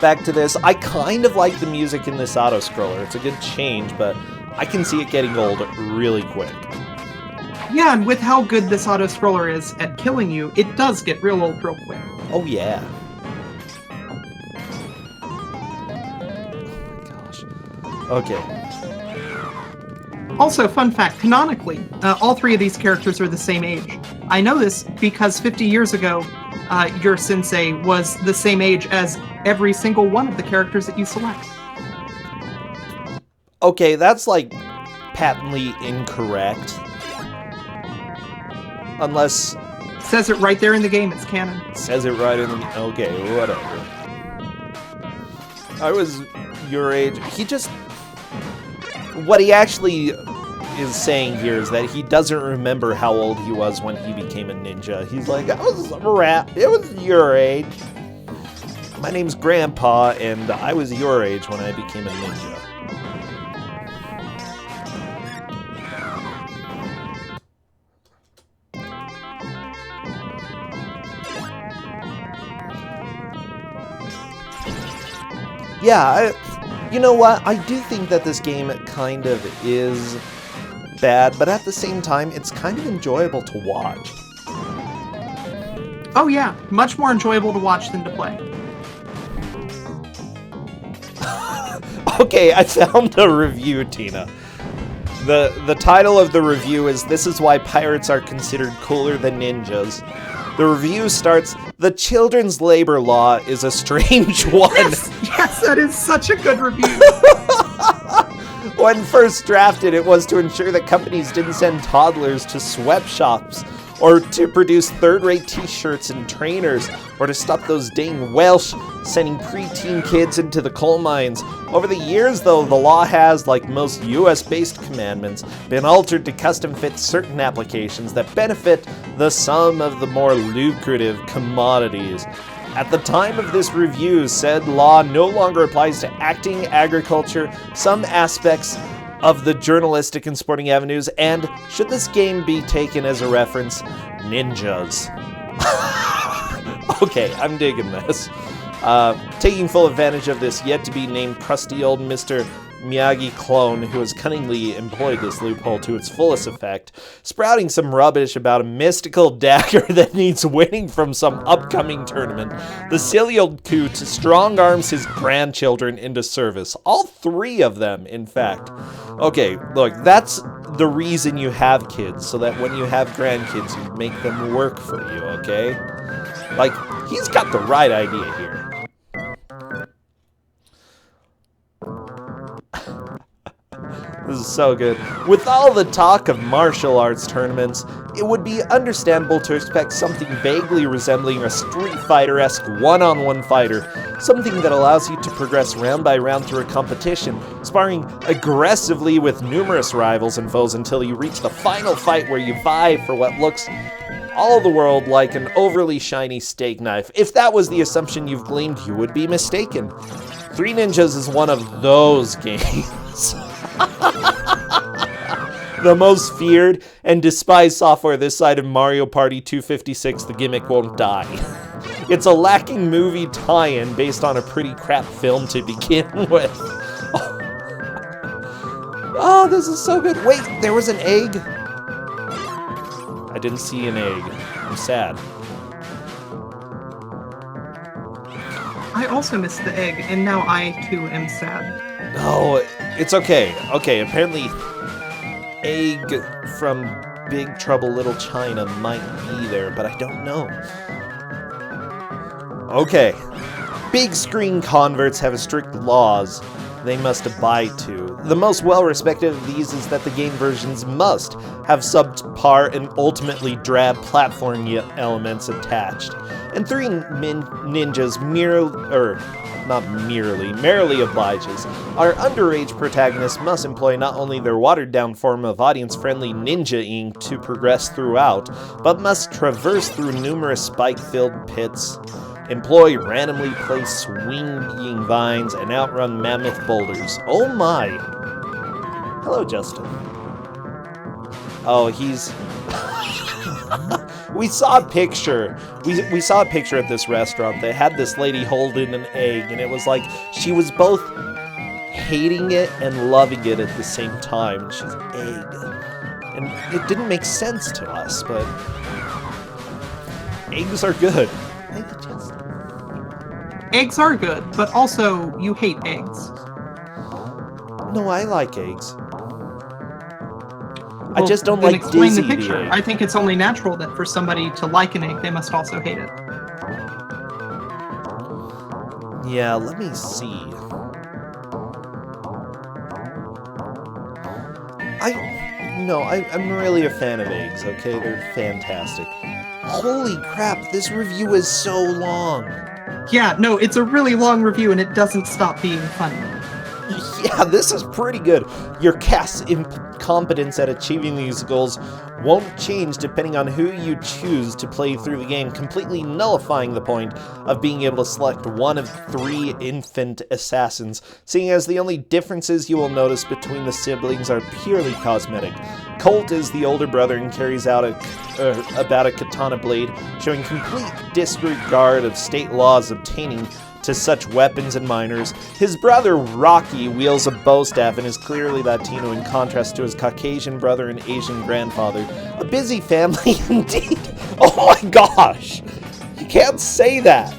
back to this. I kind of like the music in this Autoscroller. It's a good change, but I can see it getting old really quick.
Yeah, and with how good this Autoscroller is at killing you, it does get real old real quick.
Oh, yeah. Oh, my gosh. Okay.
Also, fun fact, canonically, all three of these characters are the same age. I know this because 50 years ago, your sensei was the same age as every single one of the characters that you select.
Okay, that's, like, patently incorrect. Unless...
It says it right there in the game, it's canon.
It says it right in the... Okay, whatever. I was your age. He just... What he actually is saying here is that he doesn't remember how old he was when he became a ninja. He's like, I was a rat. It was your age. My name's Grandpa, and I was your age when I became a ninja. Yeah, you know what? I do think that this game kind of is bad, but at the same time, it's kind of enjoyable to watch.
Oh yeah, much more enjoyable to watch than to play.
Okay, I found a review, Tina. The title of the review is "This is why pirates are considered cooler than ninjas." The review starts, "The children's labor law is a strange one."
Yes, that is such a good review.
When first drafted, it was to ensure that companies didn't send toddlers to sweatshops, or to produce third-rate t-shirts and trainers, or to stop those dang Welsh sending preteen kids into the coal mines. Over the years, though, the law has, like most US-based commandments, been altered to custom-fit certain applications that benefit some of the more lucrative commodities. At the time of this review, said law no longer applies to acting, agriculture, some aspects of the journalistic and sporting avenues, and, should this game be taken as a reference, ninjas. Okay, I'm digging this. Taking full advantage of this yet-to-be-named crusty old Mr. Miyagi clone who has cunningly employed this loophole to its fullest effect, sprouting some rubbish about a mystical dagger that needs winning from some upcoming tournament, the silly old coot strong-arms his grandchildren into service. All three of them, in fact. Okay, look, that's the reason you have kids, so that when you have grandkids, you make them work for you, okay? Like, he's got the right idea here. This is so good. With all the talk of martial arts tournaments, it would be understandable to expect something vaguely resembling a Street Fighter-esque one-on-one fighter, something that allows you to progress round by round through a competition, sparring aggressively with numerous rivals and foes until you reach the final fight where you vie for what looks all the world like an overly shiny steak knife. If that was the assumption you've gleaned, you would be mistaken. Three Ninjas is one of those games. The most feared and despised software this side of Mario Party 256, the gimmick won't die. It's a lacking movie tie-in based on a pretty crap film to begin with. Oh, this is so good. Wait, there was an egg? I didn't see an egg. I'm sad.
I also missed the egg, and now I, too, am sad.
No, it's okay. Okay, apparently egg from Big Trouble Little China might be there, but I don't know. Okay. Big screen converts have strict laws they must abide to. The most well-respected of these is that the game versions must have subpar and ultimately drab platform elements attached. And three ninjas merrily obliges. Our underage protagonists must employ not only their watered-down form of audience-friendly ninja ink to progress throughout, but must traverse through numerous spike-filled pits, employ randomly placed swinging vines, and outrun mammoth boulders. Oh my! Hello, Justin. Oh, he's... We saw a picture. We saw a picture at this restaurant that had this lady holding an egg, and it was like she was both hating it and loving it at the same time. She's egg. And it didn't make sense to us, but eggs are good.
Eggs are good, but also you hate eggs.
No, I like eggs. I just don't like
explain
Dizzy
the picture.
the egg.
I think it's only natural that for somebody to like an egg, they must also hate it.
Yeah, let me see. I'm really a fan of eggs, okay? They're fantastic. Holy crap, this review is so long.
Yeah, no, it's a really long review and it doesn't stop being funny.
Yeah, this is pretty good. Your cast's incompetence at achieving these goals won't change depending on who you choose to play through the game, completely nullifying the point of being able to select one of 3 infant assassins, seeing as the only differences you will notice between the siblings are purely cosmetic. Colt is the older brother and carries out about a katana blade, showing complete disregard of state laws obtaining to such weapons and minors. His brother Rocky wields a bow staff and is clearly Latino in contrast to his Caucasian brother and Asian grandfather. A busy family indeed. Oh my gosh! You can't say that!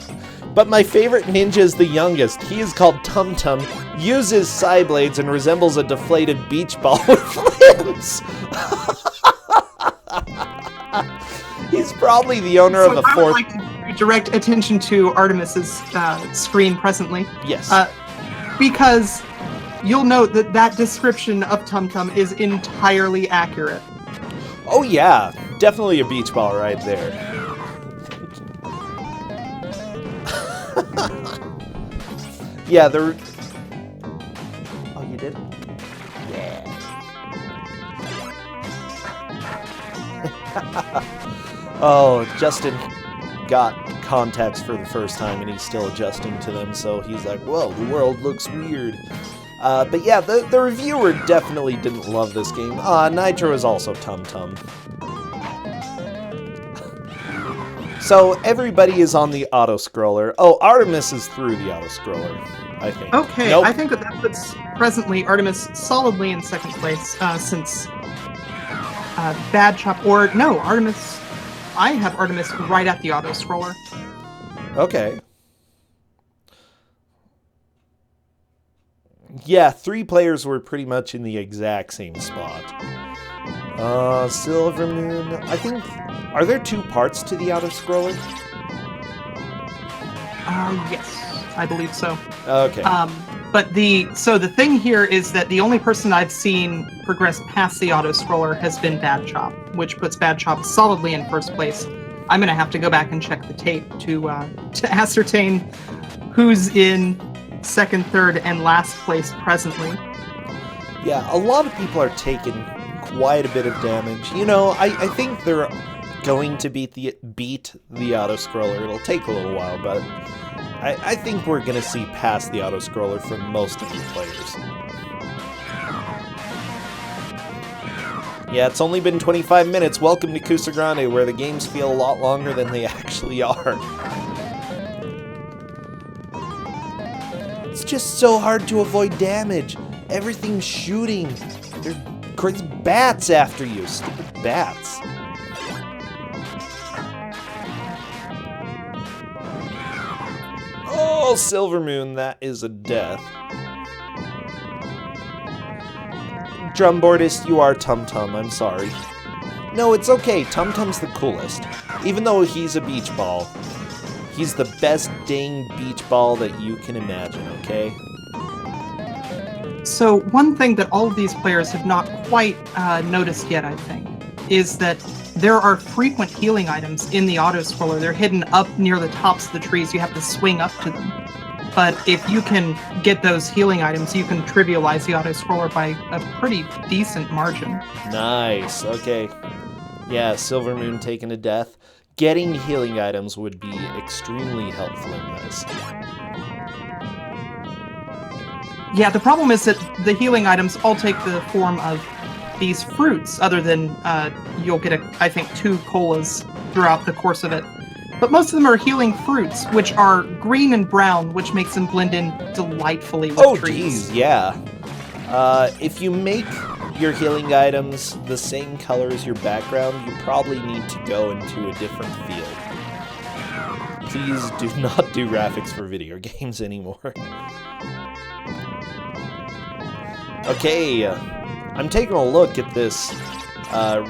But my favorite ninja is the youngest. He is called Tum Tum, uses side blades, and resembles a deflated beach ball with limbs. He's probably the owner of a
I would
fourth...
like to direct attention to Artemis's screen presently.
Yes.
Because you'll note that that description of Tum Tum is entirely accurate.
Oh yeah, definitely a beach ball right there. Yeah, the... Oh, you did? Yeah. Oh, Justin got contacts for the first time and he's still adjusting to them, so he's like, whoa, the world looks weird. But yeah, the reviewer definitely didn't love this game. Nitro is also Tum Tum. So everybody is on the Autoscroller. Oh, Artemis is through the Autoscroller, I think.
Okay,
Nope.
I think that puts presently Artemis solidly in second place, since Bad Chop, or no, Artemis, I have Artemis right at the Autoscroller.
Okay. Yeah, 3 players were pretty much in the exact same spot. Silver Moon, I think... Are there 2 parts to the Autoscroller?
Yes, I believe so.
Okay.
But the thing here is that the only person I've seen progress past the Autoscroller has been Bad Chop, which puts Bad Chop solidly in first place. I'm gonna have to go back and check the tape to ascertain who's in second, third, and last place presently.
Yeah, a lot of people are taking quite a bit of damage. You know, I think they're going to beat the Autoscroller. It'll take a little while, but I think we're going to see past the Autoscroller for most of you players. Yeah, it's only been 25 minutes. Welcome to Kusogrand3, where the games feel a lot longer than they actually are. It's just so hard to avoid damage. Everything's shooting. There's crazy bats after you. Stupid bats. Oh, Silver Moon, that is a death. Drumboardist, you are Tum Tum, I'm sorry. No, it's okay, Tum Tum's the coolest. Even though he's a beach ball, he's the best dang beach ball that you can imagine, okay?
So one thing that all of these players have not quite noticed yet, I think, is that there are frequent healing items in the Autoscroller. They're hidden up near the tops of the trees. You have to swing up to them. But if you can get those healing items, you can trivialize the Autoscroller by a pretty decent margin.
Nice. Okay. Yeah, Silver Moon taking a death. Getting healing items would be extremely helpful in this.
Yeah, the problem is that the healing items all take the form of these fruits, other than you'll get, I think, 2 colas throughout the course of it. But most of them are healing fruits, which are green and brown, which makes them blend in delightfully with trees.
Geez, yeah. If you make your healing items the same color as your background, you probably need to go into a different field. Please do not do graphics for video games anymore. Okay, I'm taking a look at this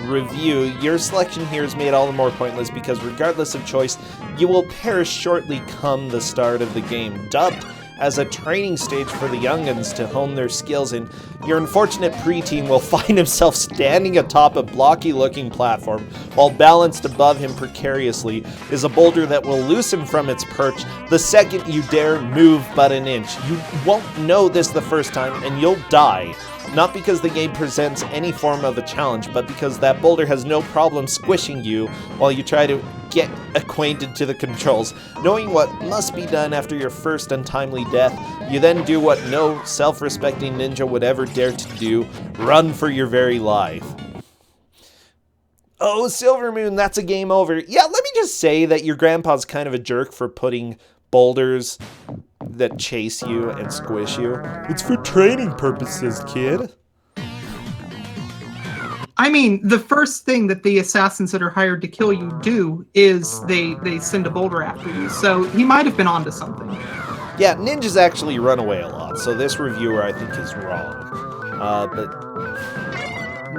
review. Your selection here is made all the more pointless because regardless of choice, you will perish shortly come the start of the game. Dubbed as a training stage for the young'uns to hone their skills in, your unfortunate preteen will find himself standing atop a blocky-looking platform, while balanced above him precariously is a boulder that will loosen from its perch the second you dare move but an inch. You won't know this the first time, and you'll die. Not because the game presents any form of a challenge, but because that boulder has no problem squishing you while you try to get acquainted to the controls. Knowing what must be done after your first untimely death, you then do what no self-respecting ninja would ever dare to do: run for your very life. Oh, Silver Moon, that's a game over. Yeah, let me just say that your grandpa's kind of a jerk for putting boulders that chase you and squish you. It's for training purposes, kid.
I mean, the first thing that the assassins that are hired to kill you do is they send a boulder after you, so he might have been onto something.
Yeah, ninjas actually run away a lot, so this reviewer, I think, is wrong. But,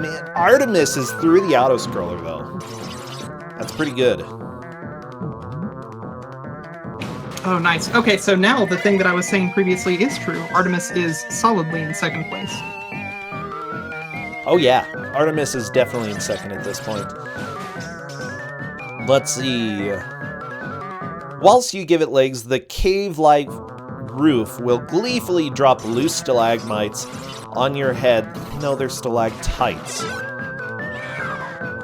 man, Artemis is through the Autoscroller, though. That's pretty good.
Oh, nice. Okay, so now the thing that I was saying previously is true. Artemis is solidly in second place.
Oh yeah, Artemis is definitely in second at this point. Let's see. Whilst you give it legs, the cave-like roof will gleefully drop loose stalagmites on your head. No, they're stalactites.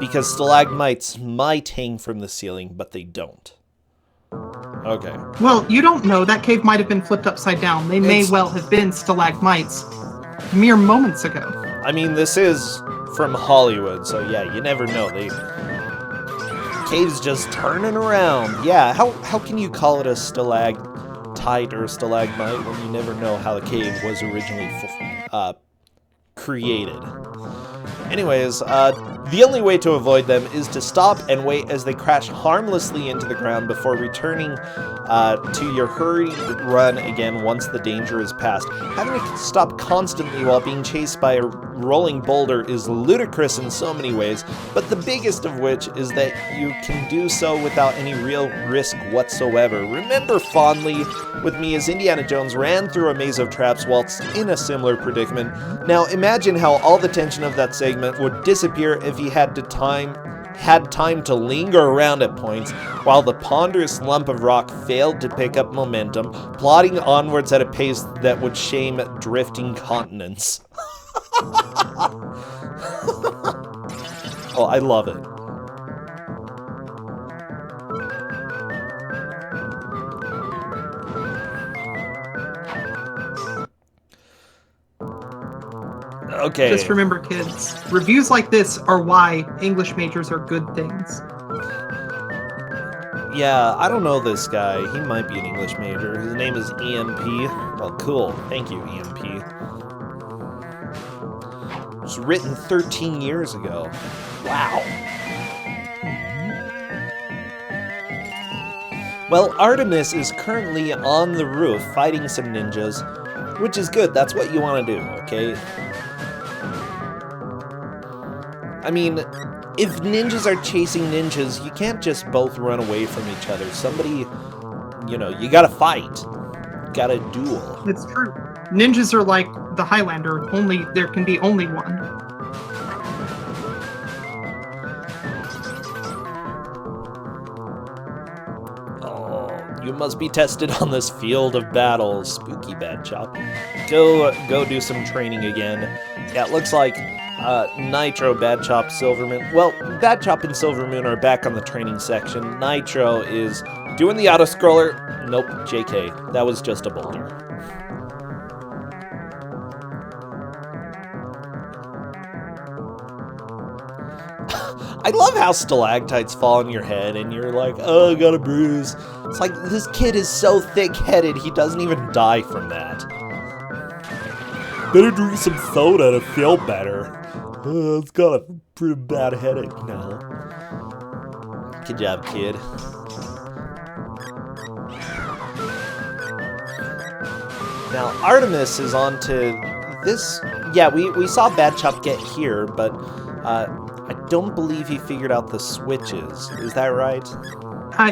Because stalagmites might hang from the ceiling, but they don't. Okay.
Well, you don't know. That cave might have been flipped upside down. They may well have been stalagmites mere moments ago.
I mean, this is from Hollywood, so yeah, you never know. Cave's just turning around. Yeah, how can you call it a stalactite or a stalagmite when you never know how the cave was originally created? Anyways, the only way to avoid them is to stop and wait as they crash harmlessly into the ground before returning to your hurried run again once the danger is past. Having to stop constantly while being chased by a rolling boulder is ludicrous in so many ways, but the biggest of which is that you can do so without any real risk whatsoever. Remember fondly with me as Indiana Jones ran through a maze of traps whilst in a similar predicament. Now imagine how all the tension of that segment would disappear if he had time to linger around at points while the ponderous lump of rock failed to pick up momentum, plodding onwards at a pace that would shame drifting continents. Oh, I love it. Okay.
Just remember, kids, reviews like this are why English majors are good things.
Yeah, I don't know this guy. He might be an English major. His name is EMP. Well, cool. Thank you, EMP. It was written 13 years ago. Wow. Well, Artemis is currently on the roof fighting some ninjas, which is good. That's what you want to do, okay? I mean, if ninjas are chasing ninjas, you can't just both run away from each other. Somebody, you know, you gotta fight. You gotta duel.
It's true. Ninjas are like the Highlander. There can be only one.
Oh, you must be tested on this field of battle, spooky Bad Chop. Go do some training again. Yeah, it looks like Nitro, Bad Chop, Silvermoon. Well, Bad Chop and Silvermoon are back on the training section. Nitro is doing the Autoscroller. Nope, JK. That was just a boulder. I love how stalactites fall on your head and you're like, oh, I got a bruise. It's like, this kid is so thick-headed, he doesn't even die from that. Better drink some soda to feel better. It's got a pretty bad headache now. Good job, kid. Now, Artemis is on to this. Yeah, we saw Bad Chop get here, but I don't believe he figured out the switches. Is that right?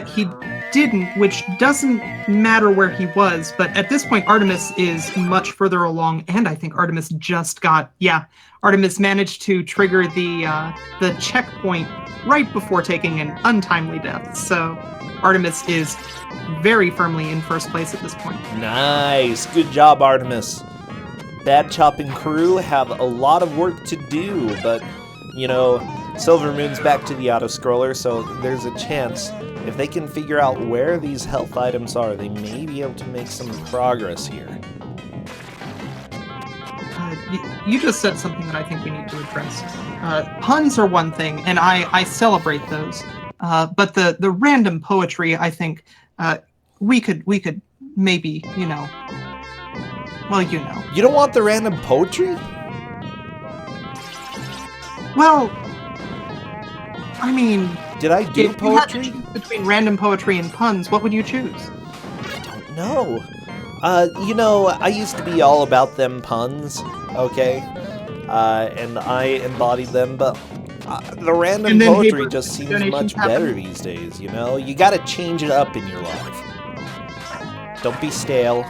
He didn't, which doesn't matter where he was, but at this point Artemis is much further along, and I think Artemis Artemis managed to trigger the checkpoint right before taking an untimely death, so Artemis is very firmly in first place at this point.
Nice, good job, Artemis. Bad Chop and crew have a lot of work to do, but, you know, Silvermoon's back to the Autoscroller, so there's a chance if they can figure out where these health items are, they may be able to make some progress here.
You just said something that I think we need to address. Puns are one thing, and I celebrate those. But the random poetry, I think we could maybe, you know. Well, you know.
You don't want the random poetry?
Well, I mean,
did I do
if
poetry?
You had to choose between random poetry and puns, what would you choose?
I don't know. You know, I used to be all about them puns, okay? And I embodied them, but the random poetry just seems much better these days, you know? You gotta change it up in your life. Don't be stale.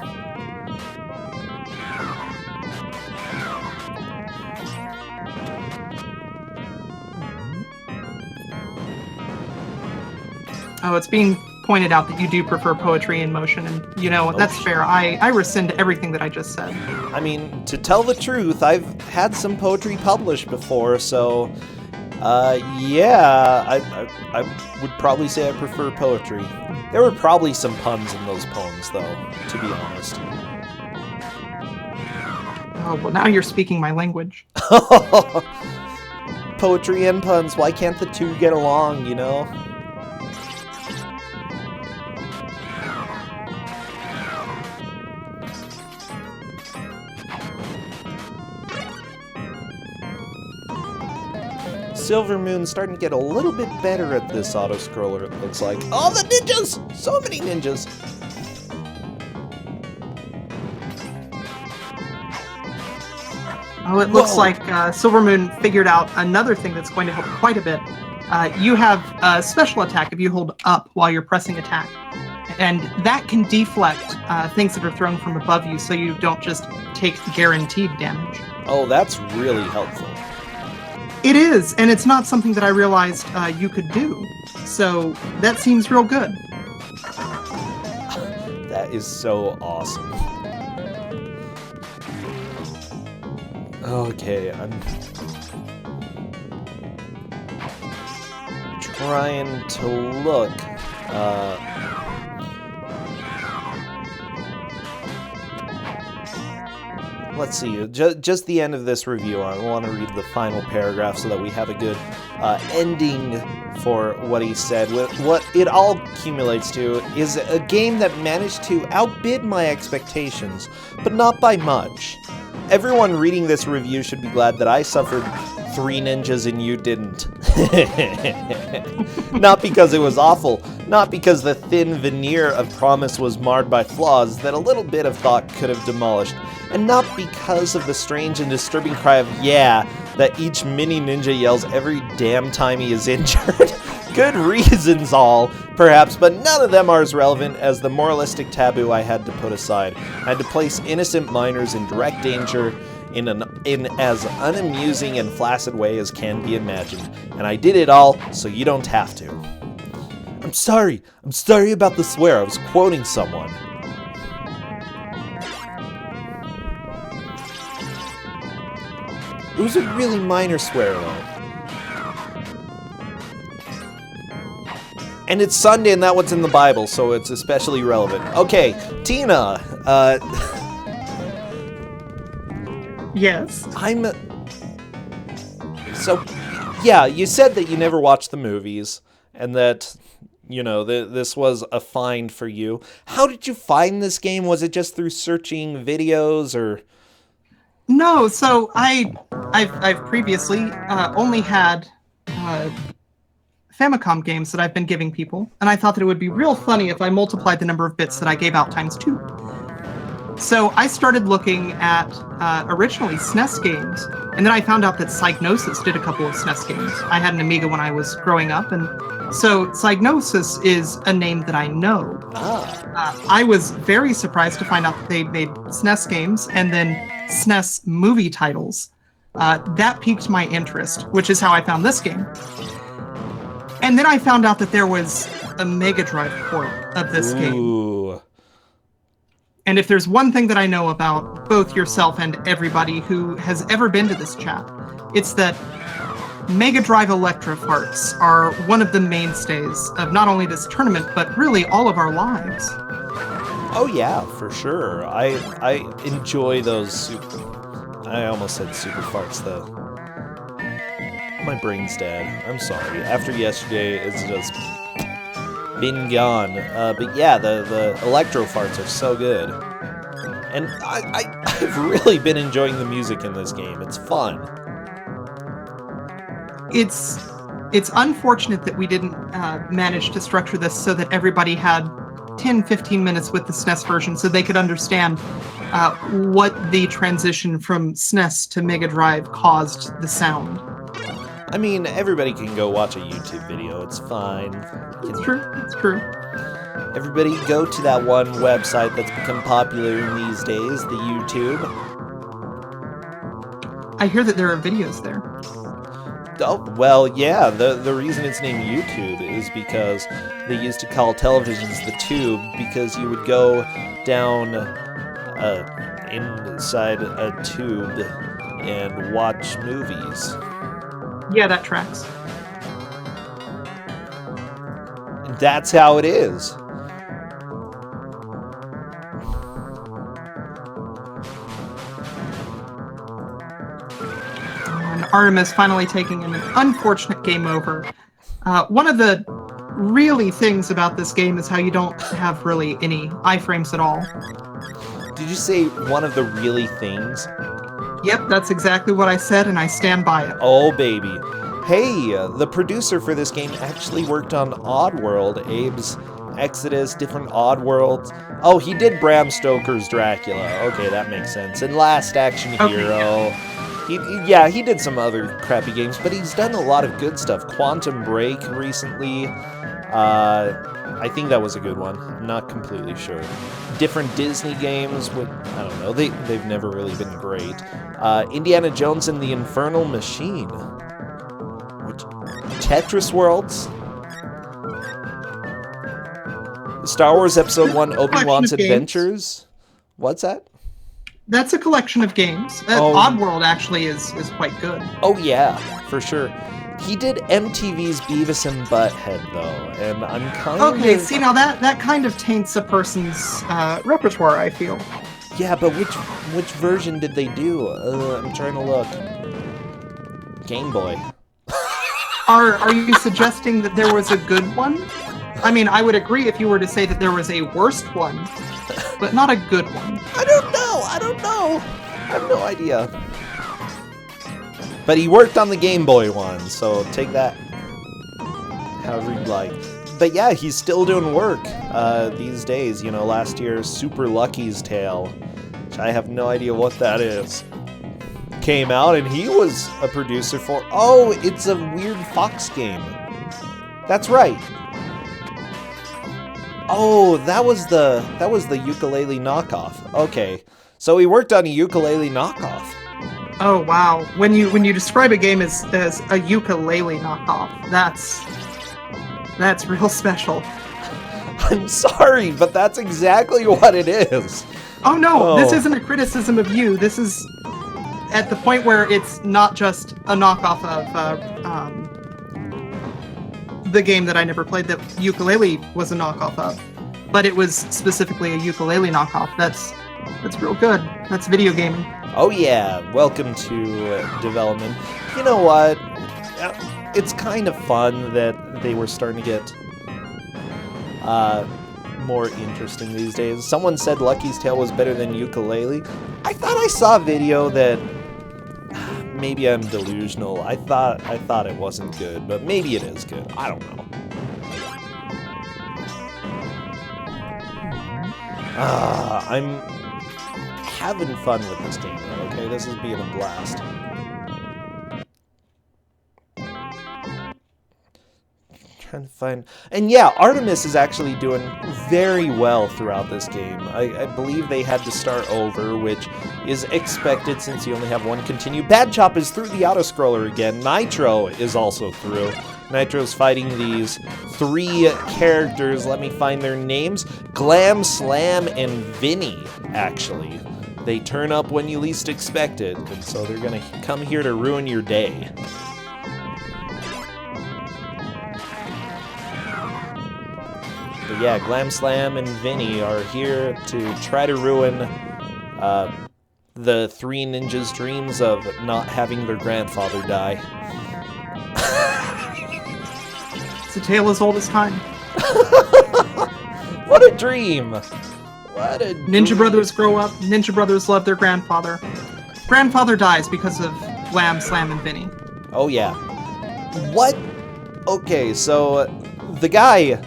Oh, it's being pointed out that you do prefer poetry in motion, and, you know, that's fair. I rescind everything that I just said.
I mean, to tell the truth, I've had some poetry published before, so, yeah, I would probably say I prefer poetry. There were probably some puns in those poems, though, to be honest.
Oh, well, now you're speaking my language.
Poetry and puns, why can't the two get along, you know? Silvermoon's starting to get a little bit better at this Autoscroller, it looks like. Oh, the ninjas! So many ninjas!
Oh, it looks like Silvermoon figured out another thing that's going to help quite a bit. You have a special attack if you hold up while you're pressing attack. And that can deflect things that are thrown from above you, so you don't just take guaranteed damage.
Oh, that's really helpful.
It is, and it's not something that I realized you could do. So that seems real good.
That is so awesome. Okay, I'm trying to look. Let's see, just the end of this review. I want to read the final paragraph so that we have a good ending for what he said. What it all accumulates to is a game that managed to outbid my expectations, but not by much. Everyone reading this review should be glad that I suffered 3 ninjas and you didn't. Not because it was awful, not because the thin veneer of promise was marred by flaws that a little bit of thought could have demolished, and not because of the strange and disturbing cry of "yeah" that each mini ninja yells every damn time he is injured. Good reasons all, perhaps, but none of them are as relevant as the moralistic taboo I had to put aside. I had to place innocent minors in direct danger in as unamusing and flaccid way as can be imagined. And I did it all so you don't have to. I'm sorry about the swear. I was quoting someone. It was a really minor swear, though. And it's Sunday, and that one's in the Bible, so it's especially relevant. Okay, Tina,
Yes.
So, yeah, you said that you never watched the movies, and that, you know, this was a find for you. How did you find this game? Was it just through searching videos, or...?
No, so I've previously only had Famicom games that I've been giving people, and I thought that it would be real funny if I multiplied the number of bits that I gave out times 2. So I started looking at originally SNES games, and then I found out that Psygnosis did a couple of SNES games. I had an Amiga when I was growing up, and so Psygnosis is a name that I know. I was very surprised to find out that they made SNES games and then SNES movie titles. That piqued my interest, which is how I found this game. And then I found out that there was a Mega Drive port of this game. And if there's one thing that I know about both yourself and everybody who has ever been to this chat, it's that Mega Drive Electro-Farts are one of the mainstays of not only this tournament, but really all of our lives.
Oh yeah, for sure. I enjoy those I almost said super farts, though. My brain's dead. I'm sorry. After yesterday, it's just been gone. But yeah, the electro farts are so good. And I've really been enjoying the music in this game. It's fun.
It's unfortunate that we didn't manage to structure this so that everybody had 10-15 minutes with the SNES version so they could understand what the transition from SNES to Mega Drive caused the sound.
I mean, everybody can go watch a YouTube video. It's fine.
It's true.
Everybody go to that one website that's become popular in these days, the YouTube.
I hear that there are videos there.
Oh, well, yeah, the reason it's named YouTube is because they used to call televisions the tube because you would go down inside a tube and watch movies.
Yeah, that tracks.
That's how it is.
And Artemis finally taking an unfortunate game over. One of the really things about this game is how you don't have really any iframes at all.
Did you say one of the really things?
Yep, that's exactly what I said, and I stand by it.
Oh, baby. Hey, the producer for this game actually worked on Oddworld, Abe's Exodus, different Oddworlds. Oh, he did Bram Stoker's Dracula. Okay, that makes sense. And Last Action Hero.
Yeah.
He did some other crappy games, but he's done a lot of good stuff. Quantum Break recently. I think that was a good one. I'm not completely sure. Different Disney games with, I don't know, they've never really been great. Indiana Jones and the Infernal Machine. Tetris Worlds. Star Wars Episode 1 Obi-Wan's Adventures. What's that?
That's a collection of games. Oddworld actually is quite good.
Oh yeah, for sure. He did MTV's Beavis and Butthead, though, and I'm kind of...
Okay, see, now that kind of taints a person's repertoire, I feel.
Yeah, but which version did they do? I'm trying to look. Game Boy.
Are you suggesting that there was a good one? I mean, I would agree if you were to say that there was a worst one, but not a good one.
I don't know. I have no idea. But he worked on the Game Boy one, so take that however you'd like. But yeah, he's still doing work these days. You know, last year's Super Lucky's Tale, which I have no idea what that is, came out, and he was a producer for... Oh, it's a weird Fox game. That's right. Oh, that was the ukulele knockoff. Okay. So he worked on a ukulele knockoff.
Oh wow! When you describe a game as a ukulele knockoff, that's real special.
I'm sorry, but that's exactly what it is.
Oh no, This isn't a criticism of you. This is at the point where it's not just a knockoff of the game that I never played that ukulele was a knockoff of, but it was specifically a ukulele knockoff. That's real good. That's video gaming.
Oh yeah, welcome to development. You know what? It's kind of fun that they were starting to get more interesting these days. Someone said Lucky's Tale was better than ukulele. I thought I saw a video that maybe I'm delusional. I thought it wasn't good, but maybe it is good. I don't know. I'm having fun with this game, though, okay? This is being a blast. Trying to find... And yeah, Artemis is actually doing very well throughout this game. I believe they had to start over, which is expected since you only have one continue. Bad Chop is through the Autoscroller again. Nitro is also through. Nitro's fighting these 3 characters. Let me find their names. Glam, Slam, and Vinny, actually. They turn up when you least expect it, and so they're gonna come here to ruin your day. But yeah, Glam, Slam, and Vinny are here to try to ruin the 3 ninjas' dreams of not having their grandfather die.
It's a tale as old as time.
What a dream! What a
Ninja brothers grow up. Ninja brothers love their grandfather. Grandfather dies because of Glam, Slam, and Vinny.
Oh yeah. What? Okay, so the guy,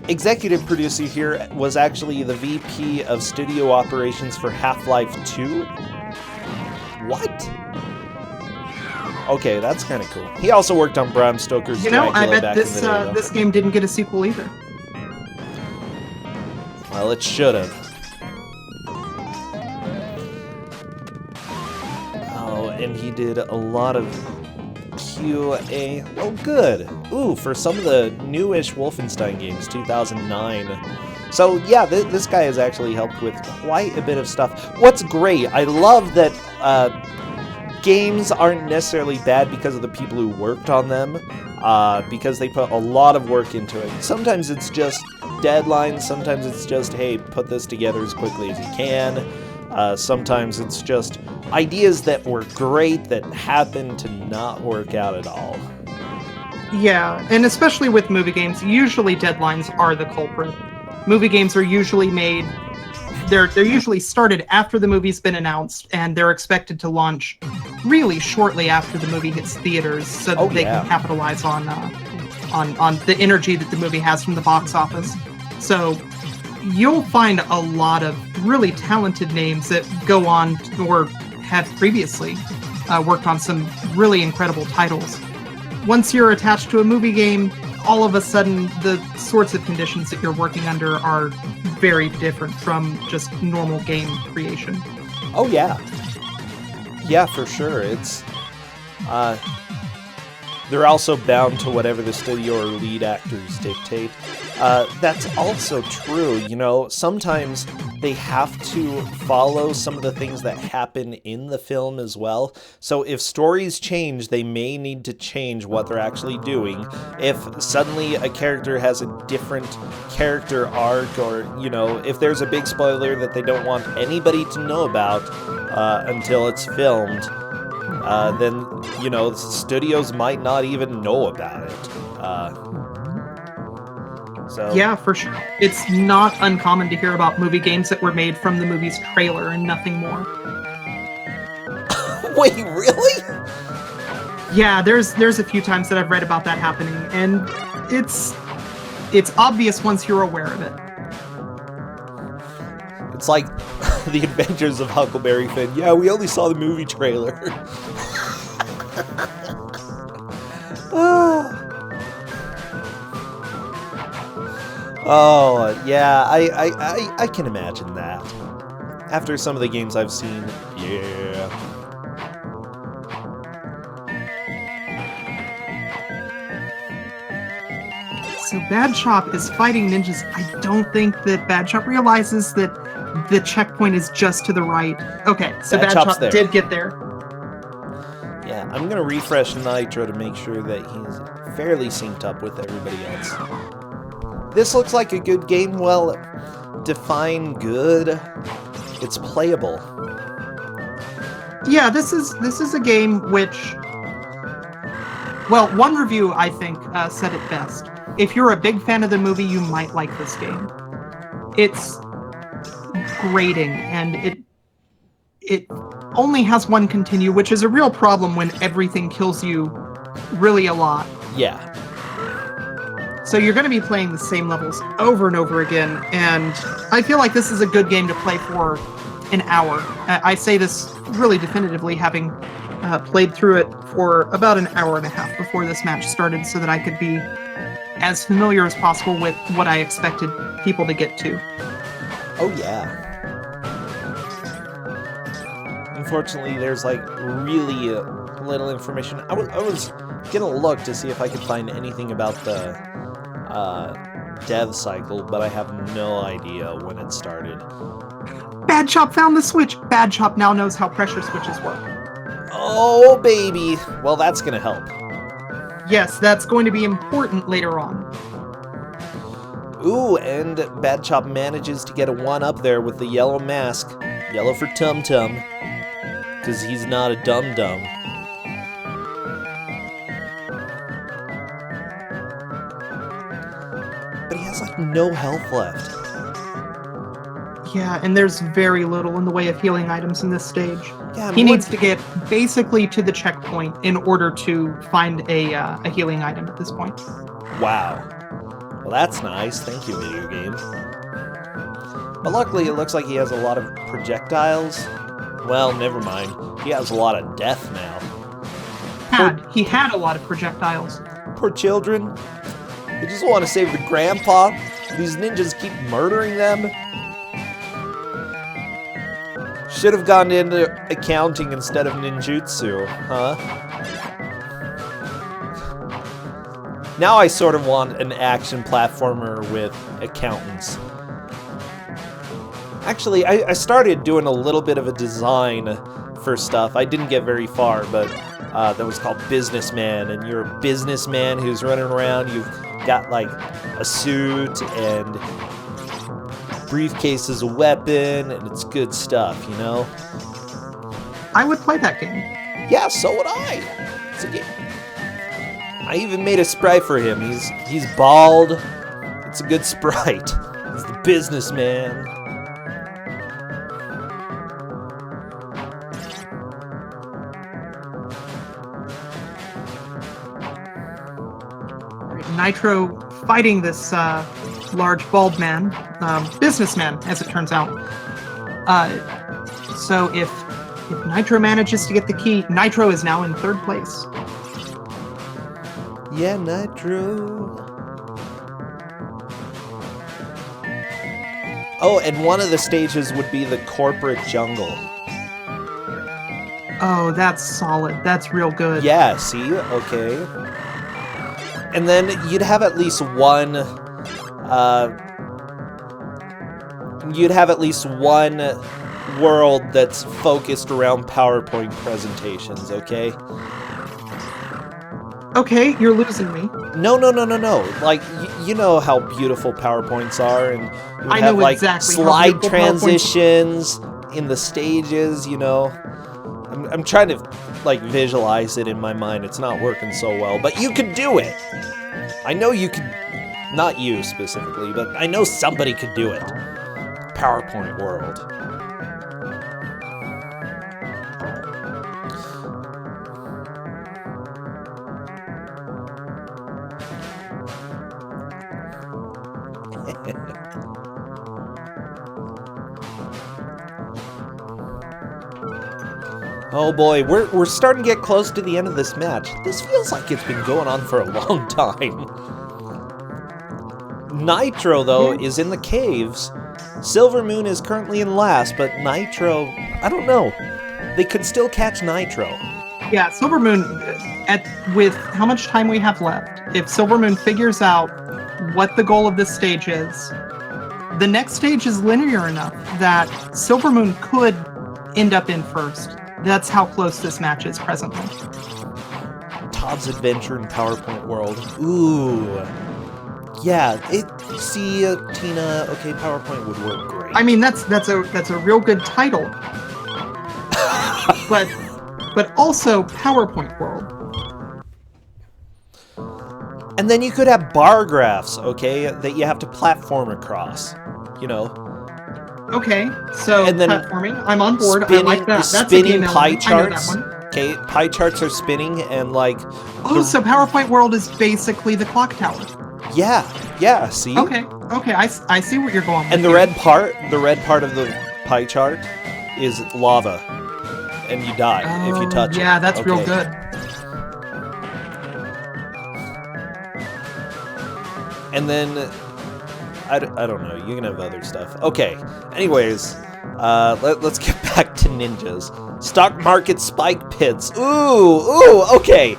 executive producer here, was actually the VP of studio operations for Half-Life 2. What? Okay, that's kind of cool. He also worked on Bram Stoker's Dracula
I bet
back
this
in the day, though.
this game didn't get a sequel either.
Well, it should have. Oh, and he did a lot of QA. Oh, good. Ooh, for some of the newish Wolfenstein games, 2009. So, yeah, this guy has actually helped with quite a bit of stuff. What's great, I love that games aren't necessarily bad because of the people who worked on them, because they put a lot of work into it. Sometimes it's just deadlines, sometimes it's just, hey, put this together as quickly as you can. Sometimes it's just ideas that were great that happen to not work out at all.
Yeah, and especially with movie games, usually deadlines are the culprit. Movie games are usually made, they're usually started after the movie's been announced, and they're expected to launch really shortly after the movie hits theaters, so that they can capitalize on the energy that the movie has from the box office. So you'll find a lot of really talented names that go on or have previously worked on some really incredible titles. Once you're attached to a movie game, all of a sudden the sorts of conditions that you're working under are very different from just normal game creation.
Oh yeah. Yeah, for sure. It's they're also bound to whatever the studio or lead actors dictate. That's also true, you know, sometimes they have to follow some of the things that happen in the film as well. So if stories change, they may need to change what they're actually doing. If suddenly a character has a different character arc, or, you know, if there's a big spoiler that they don't want anybody to know about until it's filmed, then, you know, studios might not even know about it. So.
Yeah, for sure. It's not uncommon to hear about movie games that were made from the movie's trailer and nothing more.
Wait, really?
Yeah, there's a few times that I've read about that happening, and it's obvious once you're aware of it.
It's like the Adventures of Huckleberry Finn. Yeah, we only saw the movie trailer. Oh, yeah, I can imagine that. After some of the games I've seen, yeah.
So Bad Chop is fighting ninjas. I don't think that Bad Chop realizes that the checkpoint is just to the right. Okay, so Bad
Chop's
Chop
there.
did get there.
Yeah, I'm gonna refresh Nitro to make sure that he's fairly synced up with everybody else. This looks like a good game. Well, define good. It's playable.
Yeah, this is a game which, well, one review I think said it best. If you're a big fan of the movie, you might like this game. It's grating, and it only has one continue, which is a real problem when everything kills you really a lot.
Yeah.
So you're going to be playing the same levels over and over again, and I feel like this is a good game to play for an hour. I say this really definitively, having played through it for about an hour and a half before this match started, so that I could be as familiar as possible with what I expected people to get to.
Oh, yeah. Unfortunately, there's like really little information. I was gonna look to see if I could find anything about the dev cycle, but I have no idea when it started.
Bad Chop found the switch. Bad Chop now knows how pressure switches work.
Oh, baby. Well, that's gonna help.
Yes, that's going to be important later on.
Ooh, and Bad Chop manages to get a 1-up there with the yellow mask. Yellow for Tum Tum, because he's not a dum-dum. But he has, like, no health left.
Yeah, and there's very little in the way of healing items in this stage.
Yeah,
he needs to get basically to the checkpoint in order to find a healing item at this point.
Wow. Well, that's nice. Thank you, video game. But luckily, it looks like he has a lot of projectiles. Well, never mind. He has a lot of death now.
He had a lot of projectiles.
Poor children. They just want to save the grandpa. These ninjas keep murdering them. Should have gone into accounting instead of ninjutsu, huh? Now I sort of want an action platformer with accountants. Actually, I started doing a little bit of a design for stuff. I didn't get very far, but that was called Businessman, and you're a businessman who's running around. You've got, like, a suit, and briefcase is a weapon, and it's good stuff, you know?
I would play that game.
Yeah, so would I. It's a game. I even made a sprite for him. He's bald. It's a good sprite. He's the businessman.
Nitro fighting this large bald man, businessman, as it turns out. So if Nitro manages to get the key, Nitro is now in third place.
Yeah, Nitro. Oh, and one of the stages would be the corporate jungle.
Oh, that's solid. That's real good.
Yeah, see? Okay. And then you'd have at least one world that's focused around PowerPoint presentations, okay?
Okay, you're losing me.
No. Like, you know how beautiful PowerPoints are, and you
I
have,
know
like,
exactly
slide transitions in the stages, you know? I'm trying to, like, visualize it in my mind. It's not working so well, but you could do it. I know you could, not you specifically, but I know somebody could do it. PowerPoint world. Oh boy, we're starting to get close to the end of this match. This feels like it's been going on for a long time. Nitro, though, is in the caves. Silver Moon is currently in last, but Nitro, I don't know. They could still catch Nitro.
Yeah, Silver Moon, with how much time we have left, if Silver Moon figures out what the goal of this stage is, the next stage is linear enough that Silver Moon could end up in first. That's how close this match is presently.
Todd's Adventure in PowerPoint World. Ooh. Yeah, Tina, okay, PowerPoint would work great.
I mean, that's a real good title. but also PowerPoint World.
And then you could have bar graphs, okay, that you have to platform across, you know.
Okay, so
and then
platforming, I'm on board.
Spinning,
I like that. That's
spinning
a game
pie
element. I know
charts.
that one.
Okay, pie charts are spinning and like.
Oh, so PowerPoint World is basically the clock tower.
Yeah. See.
Okay. I see what you're going with.
And the red part of the pie chart is lava, and you die if you touch it.
Yeah, that's real good.
And then, I don't know, you can have other stuff. Okay, anyways, let's get back to ninjas. Stock market spike pits. Ooh, okay.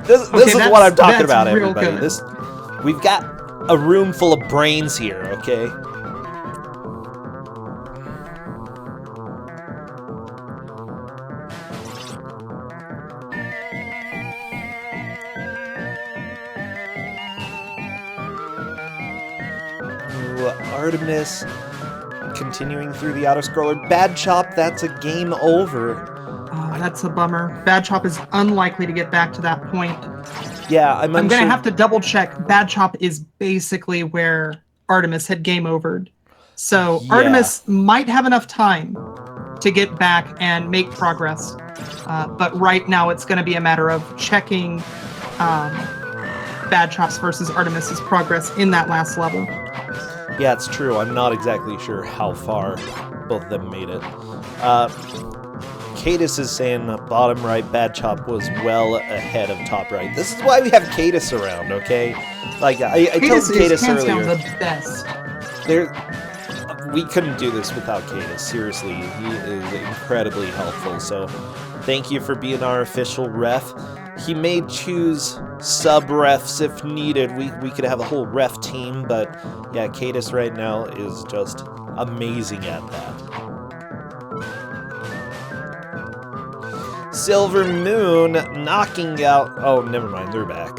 This is what I'm talking about, everybody.
Good.
We've got a room full of brains here, okay? Artemis continuing through the Autoscroller. Bad Chop, that's a game over.
Oh, that's a bummer. Bad Chop is unlikely to get back to that point.
Yeah, I'm
going to have to double check. Bad Chop is basically where Artemis had game overed. So yeah. Artemis might have enough time to get back and make progress. But right now it's going to be a matter of checking Bad Chop's versus Artemis's progress in that last level.
Yeah, it's true. I'm not exactly sure how far both of them made it. Cadis is saying bottom right, Bad Chop was well ahead of top right. This is why we have Cadis around, okay? Like, I told Cadis earlier.
The best.
We couldn't do this without Cadis, seriously. He is incredibly helpful, so thank you for being our official ref. He may choose sub-refs if needed. We could have a whole ref team, but yeah, Cadis right now is just amazing at that. Silver Moon knocking out... Oh, never mind, they're back.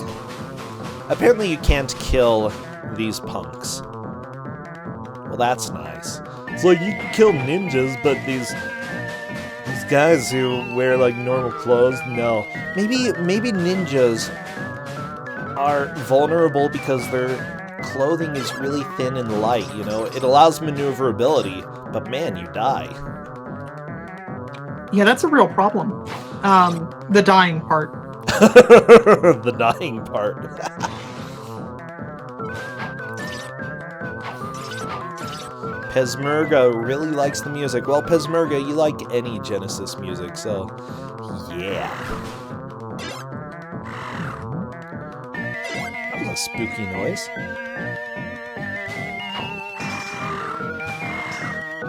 Apparently you can't kill these punks. Well, that's nice. It's like, you can kill ninjas, but these guys who wear, like, normal clothes, no. Maybe ninjas are vulnerable because their clothing is really thin and light, you know? It allows maneuverability, but man, you die.
Yeah, that's a real problem. The dying part.
The dying part. Pesmerga really likes the music. Well, Pesmerga, you like any Genesis music, so yeah. That was a spooky noise.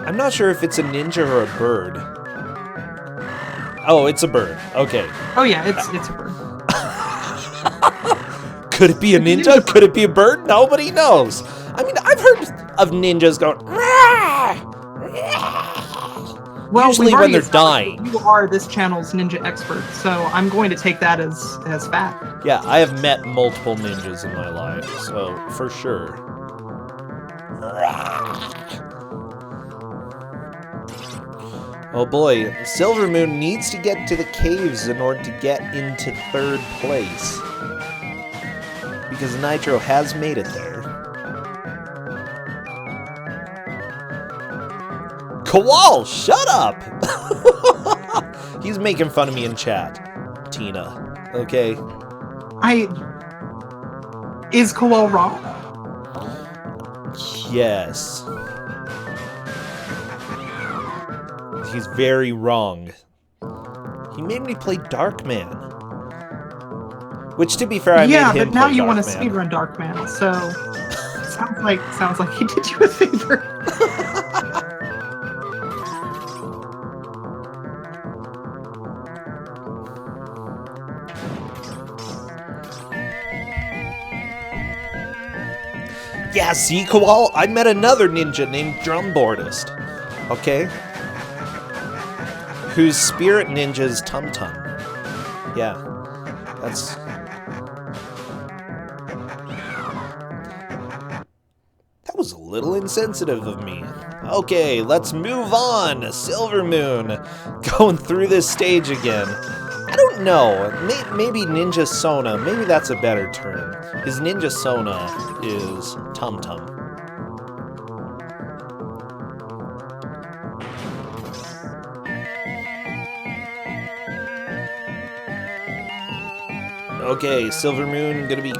I'm not sure if it's a ninja or a bird. Oh, it's a bird. Okay.
Oh yeah, it's a bird.
Could it be a ninja? Could it be a bird? Nobody knows. I mean, I've heard of ninjas going. Well, usually when they're dying.
You are this channel's ninja expert, so I'm going to take that as fact.
Yeah, I have met multiple ninjas in my life, so for sure. Oh boy, Silver Moon needs to get to the caves in order to get into third place. Because Nitro has made it there. Kowal, shut up! He's making fun of me in chat, Tina. Okay?
Is Kowal wrong?
Yes. He's very wrong. He made me play Darkman. Which, to be fair, I
yeah,
made him
but now
play
you want to
Darkman.
speedrun Darkman, so sounds like he did you a favor.
Yeah, see, Koal, I met another ninja named Drumboardist. Okay? Whose spirit ninja is Tum Tum. Yeah. That's... That was a little insensitive of me. Okay, let's move on. Silver Moon. Going through this stage again. I don't know. Maybe Ninja Sona. Maybe that's a better term. His Ninja Sona is Tum Tum. Okay, Silver Moon gonna be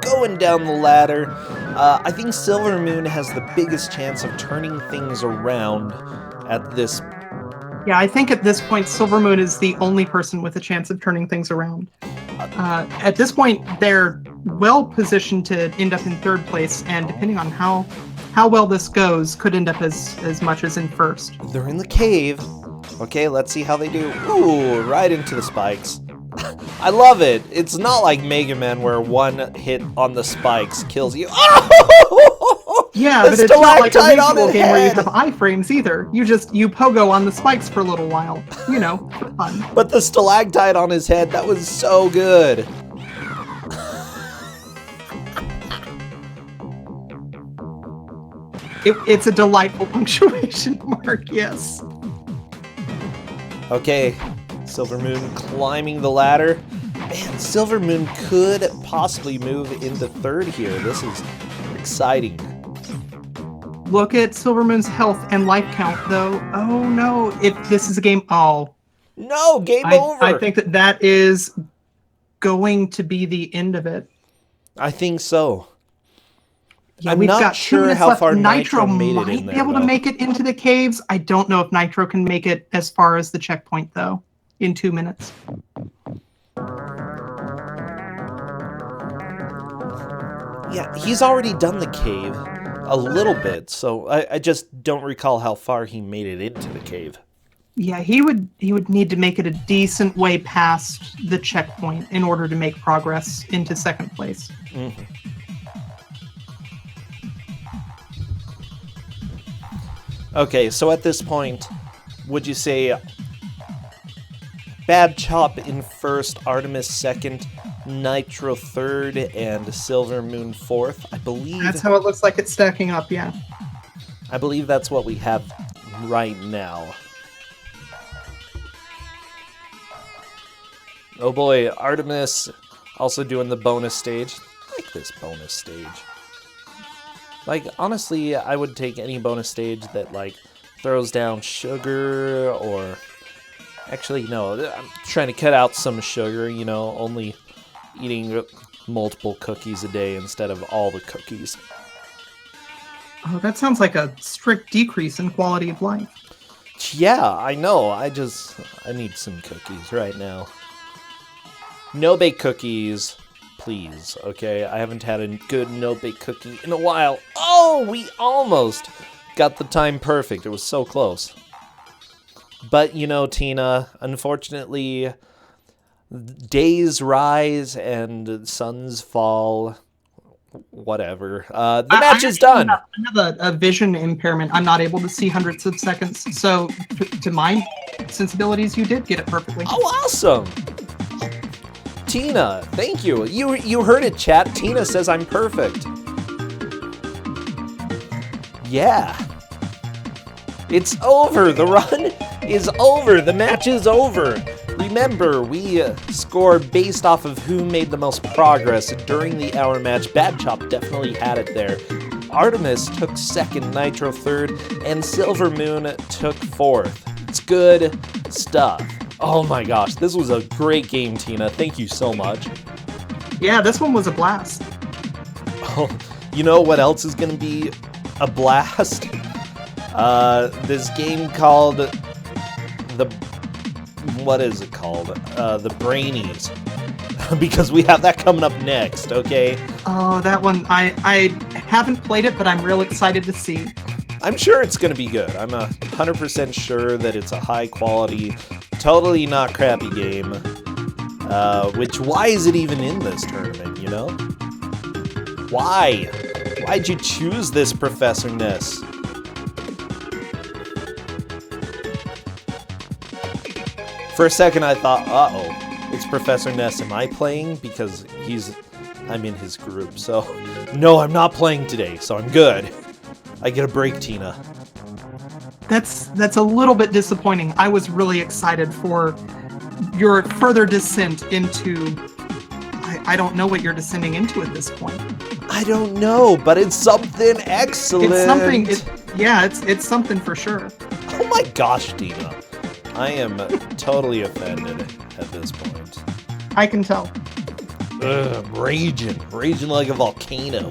going down the ladder. I think Silver Moon has the biggest chance of turning things around at this.
Yeah, I think at this point, Silver Moon is the only person with a chance of turning things around. At this point, they're well positioned to end up in third place, and depending on how well this goes, could end up as much as in first.
They're in the cave. Okay, let's see how they do. Ooh, right into the spikes. I love it. It's not like Mega Man where one hit on the spikes kills you. Oh!
Yeah,
The
but it's not like a
stalactite on
reasonable
his
game where you
head.
have iframes either. You pogo on the spikes for a little while, you know, for fun.
But the stalactite on his head, that was so good.
It's a delightful punctuation mark, yes.
Okay, Silver Moon climbing the ladder. Man, Silver Moon could possibly move into third here. This is exciting.
Look at Silver Moon's health and life count, though. Oh no, if this is a game,
No, game over.
I think that is going to be the end of it.
I think so.
Yeah,
I'm
we've
not
got 2
sure
minutes
how
left.
far
Nitro
Nitro made it
might
in
be
there,
able to
though.
make it into the caves. I don't know if Nitro can make it as far as the checkpoint, though, in 2 minutes.
Yeah, he's already done the cave a little bit, so I just don't recall how far he made it into the cave.
Yeah, he would need to make it a decent way past the checkpoint in order to make progress into second place.
Mm-hmm. Okay, so at this point, would you say Bad Chop in first, Artemis second, Nitro third, and Silver Moon fourth? I believe
That's how it looks like it's stacking up, yeah.
I believe that's what we have right now. Oh boy, Artemis also doing the bonus stage. I like this bonus stage. Like, honestly, I would take any bonus stage that, like, throws down sugar or... Actually, no, I'm trying to cut out some sugar, you know, only eating multiple cookies a day instead of all the cookies.
Oh, that sounds like a strict decrease in quality of life.
Yeah, I know, I need some cookies right now. No-bake cookies, please, okay? I haven't had a good no-bake cookie in a while. Oh, we almost got the time perfect. It was so close. But, you know, Tina, unfortunately, days rise and suns fall. Whatever. The match is done.
I have a vision impairment. I'm not able to see hundreds of seconds. So, to my sensibilities, you did get it perfectly.
Oh, awesome. Tina, thank you. You heard it, chat. Tina says I'm perfect. Yeah. It's over. The run is over. The match is over. Remember, we score based off of who made the most progress during the hour match. Bad Chop definitely had it there. Artemis took second, Nitro third, and Silver Moon took fourth. It's good stuff. Oh my gosh, this was a great game, Tina. Thank you so much.
Yeah, this one was a blast.
Oh, you know what else is going to be a blast? This game called what is it called? The Brainies. Because we have that coming up next, okay?
Oh, that one, I haven't played it, but I'm real excited to see.
I'm sure it's going to be good. I'm 100% sure that it's a high quality, totally not crappy game. Which, why is it even in this tournament, you know? Why? Why'd you choose this, Professor Ness? For a second I thought, uh-oh. It's Professor Ness. Am I playing? Because I'm in his group. So, no, I'm not playing today, so I'm good. I get a break, Tina.
That's a little bit disappointing. I was really excited for your further descent into... I don't know what you're descending into at this point.
I don't know, but it's something excellent.
It's something... it's something for sure.
Oh my gosh, Tina. I am totally offended at this point.
I can tell.
Ugh, I'm raging like a volcano.